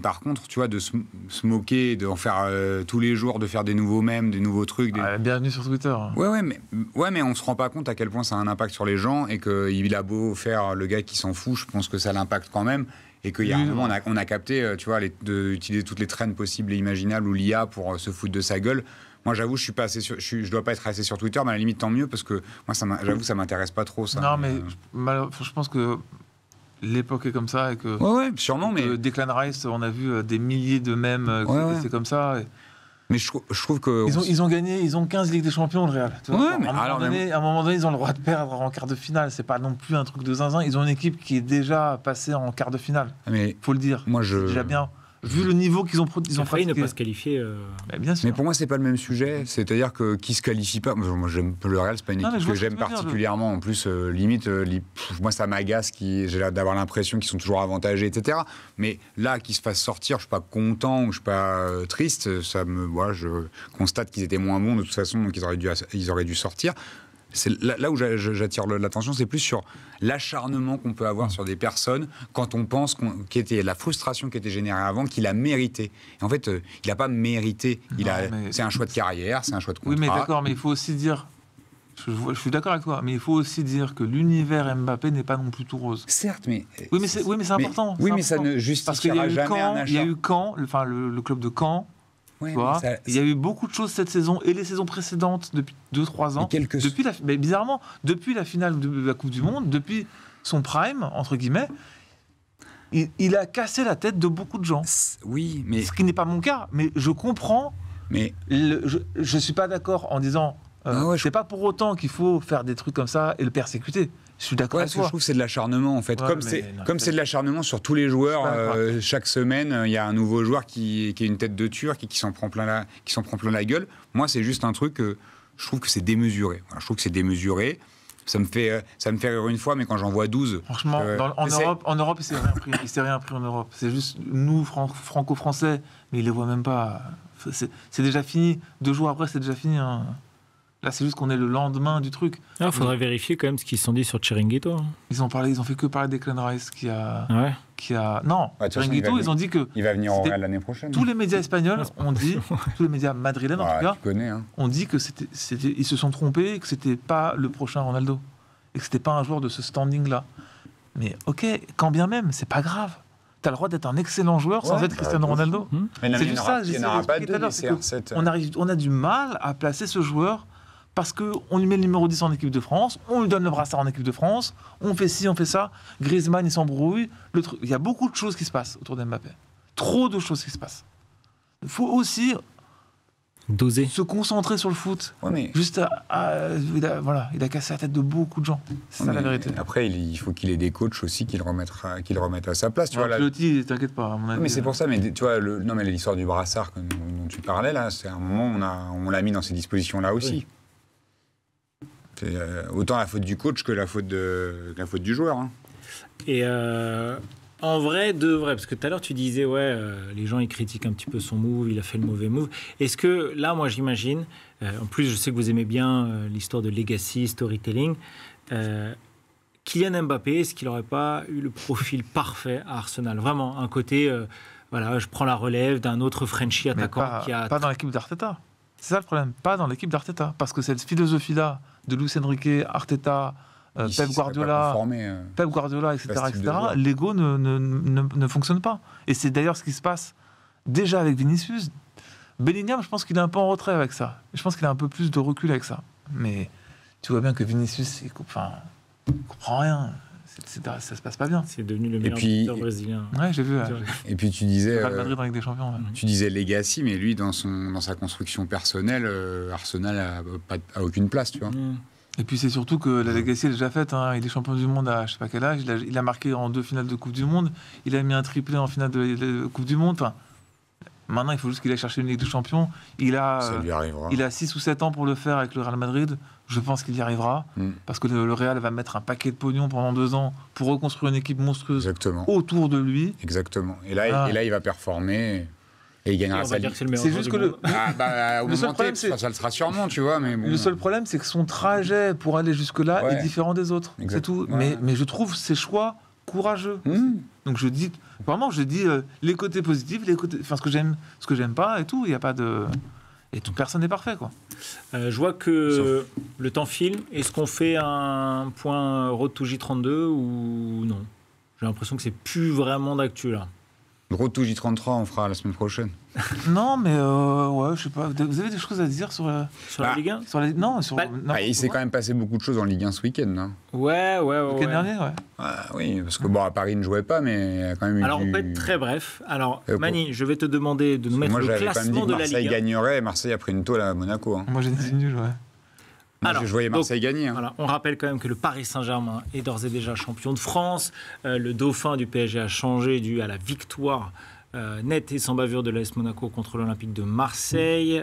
par contre, tu vois, de se moquer, d'en faire tous les jours, de faire des nouveaux mèmes, des nouveaux trucs... Bienvenue sur Twitter. Ouais, mais on ne se rend pas compte à quel point ça a un impact sur les gens, et qu'il a beau faire le gars qui s'en fout, je pense que ça l'impacte quand même. Et qu'il y a un moment, on a capté, tu vois, d'utiliser toutes les traînes possibles et imaginables ou l'IA pour se foutre de sa gueule. Moi, j'avoue, je dois pas être assez sur Twitter, mais à la limite, tant mieux, parce que moi, j'avoue, ça m'intéresse pas trop, ça. Non, mais je pense que l'époque est comme ça et que... Ouais, sûrement, mais... Declan Rice, on a vu des milliers de mèmes, c'est comme ça. Mais je trouve que... Ils ont gagné, ils ont 15 Ligues des Champions, le Real. Tu vois, Ouais, mais à un moment donné, ils ont le droit de perdre en quart de finale. C'est pas non plus un truc de zinzin. Ils ont une équipe qui est déjà passée en quart de finale. Mais Faut le dire. moi, C'est déjà bien. Vu le niveau qu'ils ont Ils ont failli ne pas se qualifier. Bah, bien sûr. Mais pour moi, c'est pas le même sujet. C'est-à-dire que qui se qualifie pas. Moi, j'aime le Real, c'est pas une Non, mais équipe je que vois ce que j'aime tu veux dire, particulièrement. En plus, limite, moi, ça m'agace. J'ai l'air d'avoir l'impression qu'ils sont toujours avantagés, etc. Mais là, qu'ils se fassent sortir, je suis pas content ou je suis pas triste. Voilà, je constate qu'ils étaient moins bons de toute façon, donc ils auraient dû sortir. C'est là où j'attire l'attention, c'est plus sur l'acharnement qu'on peut avoir sur des personnes quand on pense qu'il était la frustration qui était générée avant, qu'il a mérité. Et en fait, il n'a pas mérité. C'est un choix de carrière, c'est un choix de contrat. Oui, mais d'accord, mais il faut aussi dire. Je suis d'accord avec toi, mais il faut aussi dire que l'univers Mbappé n'est pas non plus tout rose. Certes, mais... Oui, mais c'est important. Oui, mais ça ne justifiera jamais un achat. Il y a eu Caen, le club de Caen. Ouais, il y a eu beaucoup de choses cette saison et les saisons précédentes depuis 2-3 ans. Mais bizarrement, depuis la finale de la Coupe du Monde, depuis son prime, entre guillemets, il a cassé la tête de beaucoup de gens. Oui, mais... Ce qui n'est pas mon cas, mais je comprends. Mais... Je ne suis pas d'accord en disant... c'est pas pour autant qu'il faut faire des trucs comme ça et le persécuter. Je suis d'accord avec toi. Je trouve que c'est de l'acharnement en fait. Ouais, comme c'est de l'acharnement sur tous les joueurs, chaque semaine, il y a un nouveau joueur qui est une tête de turc et qui s'en prend plein la gueule. Moi, c'est juste un truc, je trouve que c'est démesuré. Voilà, je trouve que c'est démesuré. Ça me fait rire une fois, mais quand j'en vois 12... Franchement, en Europe, il s'est rien pris en Europe. C'est juste nous, franco-français, mais il les voit même pas. C'est déjà fini. 2 jours après, c'est déjà fini. Hein. Là, c'est juste qu'on est le lendemain du truc. Il faudrait vérifier quand même ce qu'ils se sont dit sur Chiringuito. Hein. Ils ont fait que parler des Declan Rice qui a... Non, Chiringuito, ils ont dit que... Il va venir au Real l'année prochaine. Tous les médias espagnols ont dit, tous les médias madrilènes en tout cas, ont dit que ils se sont trompés, que c'était pas le prochain Ronaldo. Et que c'était pas un joueur de ce standing-là. Mais ok, quand bien même, c'est pas grave. T'as le droit d'être un excellent joueur sans être Cristiano Ronaldo. C'est juste ça que j'essaie d'expliquer tout à l'heure. On a du mal à placer ce joueur parce qu'on lui met le numéro 10 en équipe de France, on lui donne le brassard en équipe de France, on fait ci, on fait ça, Griezmann il s'embrouille, il y a beaucoup de choses qui se passent autour d'Mbappé. Trop de choses qui se passent. Il faut aussi doser, se concentrer sur le foot. Ouais, mais... Juste il a cassé la tête de beaucoup de gens. C'est ça la vérité. Après, il faut qu'il ait des coachs aussi qui le remettent à sa place. Tu vois, Ancelotti, t'inquiète pas, à mon avis. Mais c'est pour ça, mais tu vois, mais l'histoire du brassard dont tu parlais, là, c'est un moment on l'a mis dans ces dispositions-là aussi. Oui. C'est autant la faute du coach que la faute du joueur. Hein. Et en vrai, parce que tout à l'heure tu disais, les gens ils critiquent un petit peu son move, il a fait le mauvais move. Est-ce que là, moi j'imagine, en plus je sais que vous aimez bien l'histoire de legacy, storytelling, Kylian Mbappé, est-ce qu'il n'aurait pas eu le profil parfait à Arsenal? Vraiment, un côté, je prends la relève d'un autre Frenchie attaquant qui a... Pas dans l'équipe d'Arteta. C'est ça le problème, pas dans l'équipe d'Arteta. Parce que cette philosophie-là de Luis Enrique, Arteta, Pep Guardiola, etc., l'ego ne fonctionne pas. Et c'est d'ailleurs ce qui se passe déjà avec Vinicius. Bellingham, je pense qu'il est un peu en retrait avec ça. Je pense qu'il a un peu plus de recul avec ça. Mais tu vois bien que Vinicius, il comprend rien. Ça se passe pas bien. C'est devenu le meilleur buteur brésilien. Ouais, j'ai vu. Et puis tu disais... Real Madrid avec des champions. Ouais. Tu disais legacy, mais lui, dans sa construction personnelle, Arsenal a aucune place, tu vois. Et puis c'est surtout que la legacy est déjà faite. Hein. Il est champion du monde à je sais pas quel âge. Il a marqué en 2 finales de Coupe du Monde. Il a mis un triplé en finale de Coupe du Monde. Enfin, maintenant, il faut juste qu'il aille chercher une Ligue des Champions. Ça lui arrivera. Il a 6 ou 7 ans pour le faire avec le Real Madrid. Je pense qu'il y arrivera. Parce que le Real va mettre un paquet de pognon pendant 2 ans pour reconstruire une équipe monstrueuse autour de lui. Exactement. Et là, il va performer. Et il gagnera sa Ligue. C'est juste que le seul problème, ça le sera sûrement, tu vois. Mais bon. Le seul problème, c'est que son trajet pour aller jusque-là est différent des autres. C'est tout. Ouais. Mais je trouve ses choix courageux. Donc je dis les côtés positifs, ce que j'aime pas et tout. Il y a pas de... Et toute personne n'est parfait, quoi. Je vois que le temps file. Est-ce qu'on fait un point Road to J32 ou non? J'ai l'impression que c'est plus vraiment d'actu, là. Le Road to J33, on fera la semaine prochaine. Non, mais ouais, je sais pas. Vous avez des choses à dire sur la Ligue 1 sur non, sur. Bah, non, Il s'est quand même passé beaucoup de choses en Ligue 1 ce week-end. Hein. Ouais. Le week-end dernier, ouais. Oui, parce que bon, à Paris, il ne jouait pas, mais il y a quand même eu. Alors, on peut être très bref. Alors, Mani, je vais te demander de nous mettre le classement de la Ligue 1. Marseille gagnerait, Marseille a pris une tôle à Monaco. Hein. Moi, j'ai dit nul, ouais. Alors, je voyais Marseille gagner. Hein. Voilà, on rappelle quand même que le Paris Saint-Germain est d'ores et déjà champion de France. Le dauphin du PSG a changé dû à la victoire nette et sans bavure de l'AS Monaco contre l'Olympique de Marseille.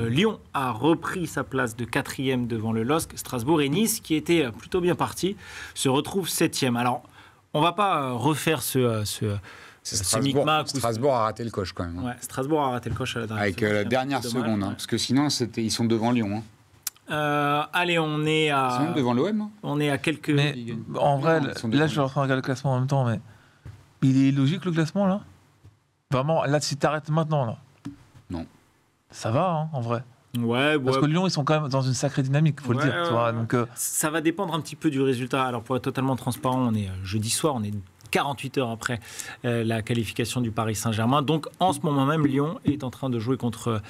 Lyon a repris sa place de 4e devant le LOSC. Strasbourg et Nice, qui étaient plutôt bien partis, se retrouvent 7e. Alors, on ne va pas refaire ce micmac. Strasbourg a raté le coche quand même. Ouais, Strasbourg a raté le coche à la dernière avec seconde. la dernière seconde, hein, parce que sinon, ils sont devant Lyon. Hein. Allez, on est à... Ils sont devant l'OM. Hein. On est à quelques... Mais en vrai, là, je suis en train de regarder le classement en même temps, mais il est logique le classement, là? Vraiment, là, si t'arrêtes maintenant, là. Non. Ça va, hein, en vrai. Ouais. Parce que Lyon, ils sont quand même dans une sacrée dynamique, faut le dire. Tu vois, donc, ça va dépendre un petit peu du résultat. Alors, pour être totalement transparent, on est jeudi soir, on est 48 heures après la qualification du Paris Saint-Germain. Donc, en ce moment même, Lyon est en train de jouer contre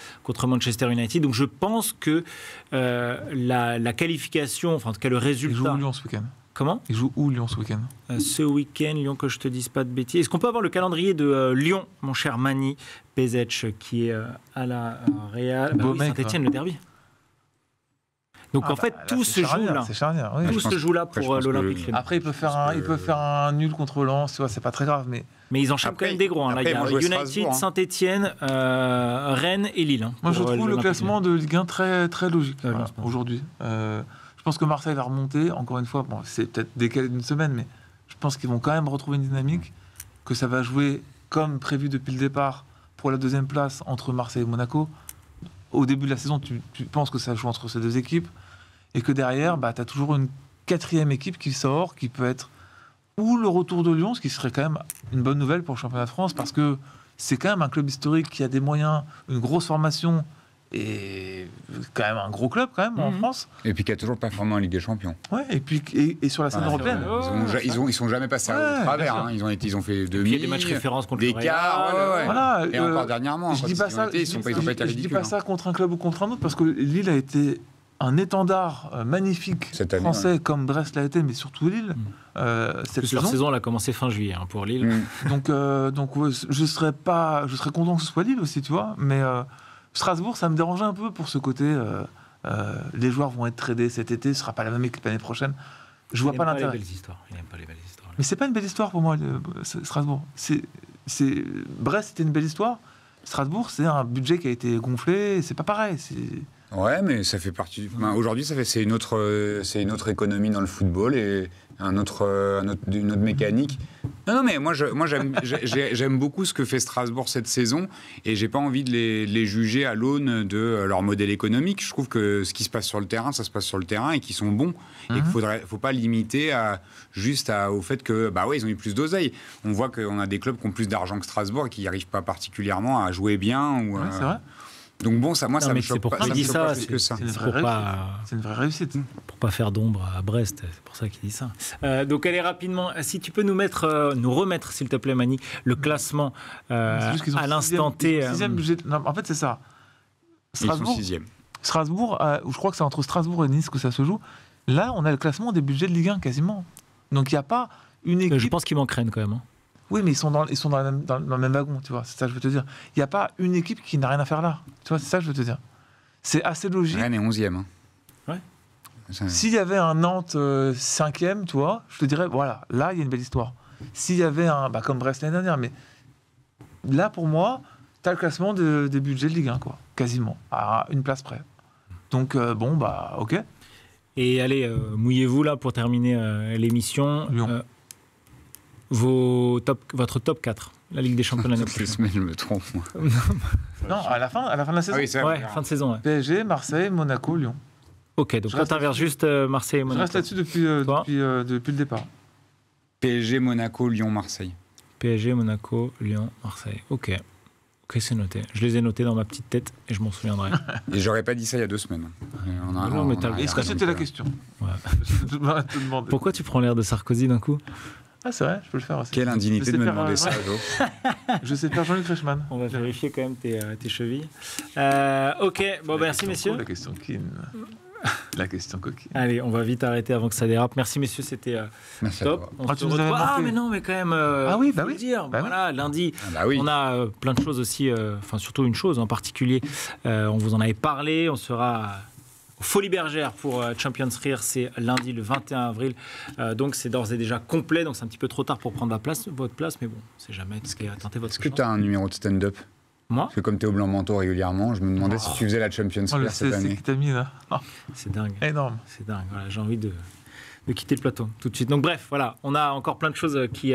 Manchester United. Donc, je pense que la qualification, enfin, en tout cas, le résultat... Ils jouent où, Lyon, ce week-end? Comment? Ils jouent où, Lyon, ce week-end? Ce week-end, Lyon, que je te dise pas de bêtises. Est-ce qu'on peut avoir le calendrier de Lyon, mon cher Mani Pezetch, qui est à la Real Saint-Etienne, le derby. Donc en fait, tout se joue là. C'est charnière, oui. Tout se joue là pour l'Olympique Lyonnais. Après, il peut faire un nul contre Lens, tu vois, c'est pas très grave, mais ils enchaînent quand même des gros. Hein. Là, il y a United, Saint-Etienne, Rennes et Lille. Hein, moi, je trouve le classement de Ligue 1 très, très logique aujourd'hui. Je pense que Marseille va remonter. Encore une fois, bon, c'est peut-être décalé d'une semaine, mais je pense qu'ils vont quand même retrouver une dynamique, que ça va jouer comme prévu depuis le départ pour la deuxième place entre Marseille et Monaco. Au début de la saison, tu penses que ça joue entre ces deux équipes, et que derrière, tu as toujours une quatrième équipe qui sort, qui peut être ou le retour de Lyon, ce qui serait quand même une bonne nouvelle pour le championnat de France, parce que c'est quand même un club historique qui a des moyens, une grosse formation, et quand même un gros club quand même en France. Et puis qui a toujours performé en Ligue des Champions. Ouais, et puis et sur la scène européenne. Ils sont jamais passés au travers. Hein. Ils ont fait demi. Il y a des matchs références contre des quarts. Voilà, et encore dernièrement, je dis pas ça. Je dis pas ça contre un club ou contre un autre, parce que Lille a été un étendard magnifique français comme Brest l'a été, mais surtout Lille. Cette saison, elle a commencé fin juillet pour Lille. Donc je serais content que ce soit Lille aussi, tu vois, mais Strasbourg, ça me dérangeait un peu pour ce côté. Les joueurs vont être tradés cet été, ce sera pas la même équipe l'année prochaine. Je vois pas l'intérêt. Il n'aime pas les belles histoires. Mais c'est pas une belle histoire pour moi, Strasbourg. Brest, c'était une belle histoire. Strasbourg, c'est un budget qui a été gonflé. C'est pas pareil. Ouais, mais ça fait partie. Aujourd'hui, c'est une autre économie dans le football et une autre mécanique. Non, mais moi j'aime beaucoup ce que fait Strasbourg cette saison, et j'ai pas envie de les juger à l'aune de leur modèle économique. Je trouve que ce qui se passe sur le terrain, ça se passe sur le terrain, et qu'ils sont bons, et qu'il faut pas limiter au fait que ils ont eu plus d'oseille. On voit qu'on a des clubs qui ont plus d'argent que Strasbourg et qui n'arrivent pas particulièrement à jouer bien. C'est vrai. Donc bon, ça me choque pas. Il dit ça, c'est une vraie réussite. Pour pas faire d'ombre à Brest, c'est pour ça qu'il dit ça. Donc allez rapidement, si tu peux nous remettre, s'il te plaît, Mani, le classement à l'instant T. Non, en fait, c'est ça. Strasbourg, ils sont 6e. Strasbourg, je crois que c'est entre Strasbourg et Nice que ça se joue. Là, on a le classement des budgets de Ligue 1 quasiment. Donc il n'y a pas une équipe. Je pense qu'il manque Rennes quand même. Oui, mais ils sont dans le même wagon, tu vois. C'est ça que je veux te dire. Il n'y a pas une équipe qui n'a rien à faire là. Tu vois, c'est ça que je veux te dire. C'est assez logique. Rennes est 11e. Ouais. S'il y avait un Nantes 5e, tu vois, je te dirais, voilà, là, il y a une belle histoire. S'il y avait comme Brest l'année dernière, mais là, pour moi, tu as le classement des budgets de Ligue 1, quoi. Quasiment. À une place près. Donc, ok. Et allez, mouillez-vous là pour terminer l'émission. Lyon. Votre top 4, la Ligue des Champions l'année prochaine. Mais je me trompe, moi. Non, à la fin de la saison. Ah oui, c'est vrai. Fin de saison. Ouais. PSG, Marseille, Monaco, Lyon. Ok, donc toi, t'inverses juste Marseille et Monaco. Je reste là-dessus depuis le départ. PSG, Monaco, Lyon, Marseille. PSG, Monaco, Lyon, Marseille. Ok, c'est noté. Je les ai notés dans ma petite tête et je m'en souviendrai. Et j'aurais pas dit ça il y a 2 semaines. Est-ce que c'était la question? Ouais. Pourquoi tu prends l'air de Sarkozy d'un coup? Ah, c'est vrai, je peux le faire aussi. Quelle indignité de me demander ça, Jo. Je sais faire Jean-Luc Reichmann. On va vérifier quand même tes chevilles. Ok, bon, merci messieurs. La question coquine. La question coquine. Allez, on va vite arrêter avant que ça dérape. Merci messieurs, c'était Merci à top. toi. On Ah, se tu nous avais retrouve. Ah, manqué. mais non, mais quand même. Ah oui, bah faut le oui. dire. Bah Voilà, lundi. Ah bah oui. On a plein de choses aussi, enfin surtout une chose en particulier, on vous en avait parlé, on sera aux Folies Bergères pour Champions Rire, c'est lundi le 21 avril, donc c'est d'ores et déjà complet, donc c'est un petit peu trop tard pour prendre votre place, mais bon, c'est jamais tenter votre Est-ce que chance. tu as un numéro de stand-up? Moi Parce que comme tu es au Blanc Manteau régulièrement, je me demandais si tu faisais la Champions Oh, le Rire cette CC année. qui t'a mis là. Oh, C'est dingue, énorme. c'est dingue, voilà, j'ai envie de quitter le plateau tout de suite. Donc bref, voilà, on a encore plein de choses qui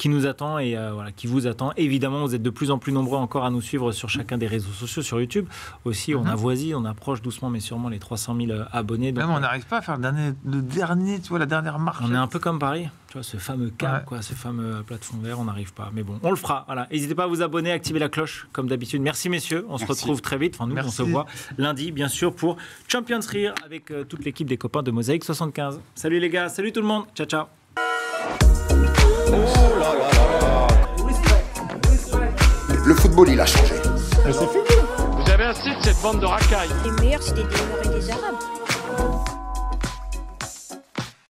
nous attendent et voilà, qui vous attendent. Évidemment, vous êtes de plus en plus nombreux encore à nous suivre sur chacun des réseaux sociaux, sur YouTube. Aussi, on avoisine, on approche doucement mais sûrement les 300 000 abonnés. Donc, Même on n'arrive pas à faire le dernier, tu vois, la dernière marche. on est un peu comme Paris, tu vois, ce fameux câble, Ouais. quoi, ce fameux plafond vert, on n'arrive pas. Mais bon, on le fera. Voilà. N'hésitez pas à vous abonner, activer la cloche, comme d'habitude. Merci messieurs, on se retrouve très vite. Enfin, nous, Merci. on se voit lundi, bien sûr, pour Champions Rire avec toute l'équipe des copains de Mosaïque 75. Salut les gars, salut tout le monde. Ciao, ciao. Le football, il a changé. Vous avez assez de cette bande de racailles. Les meilleurs, c'était des Noirs et des Arabes.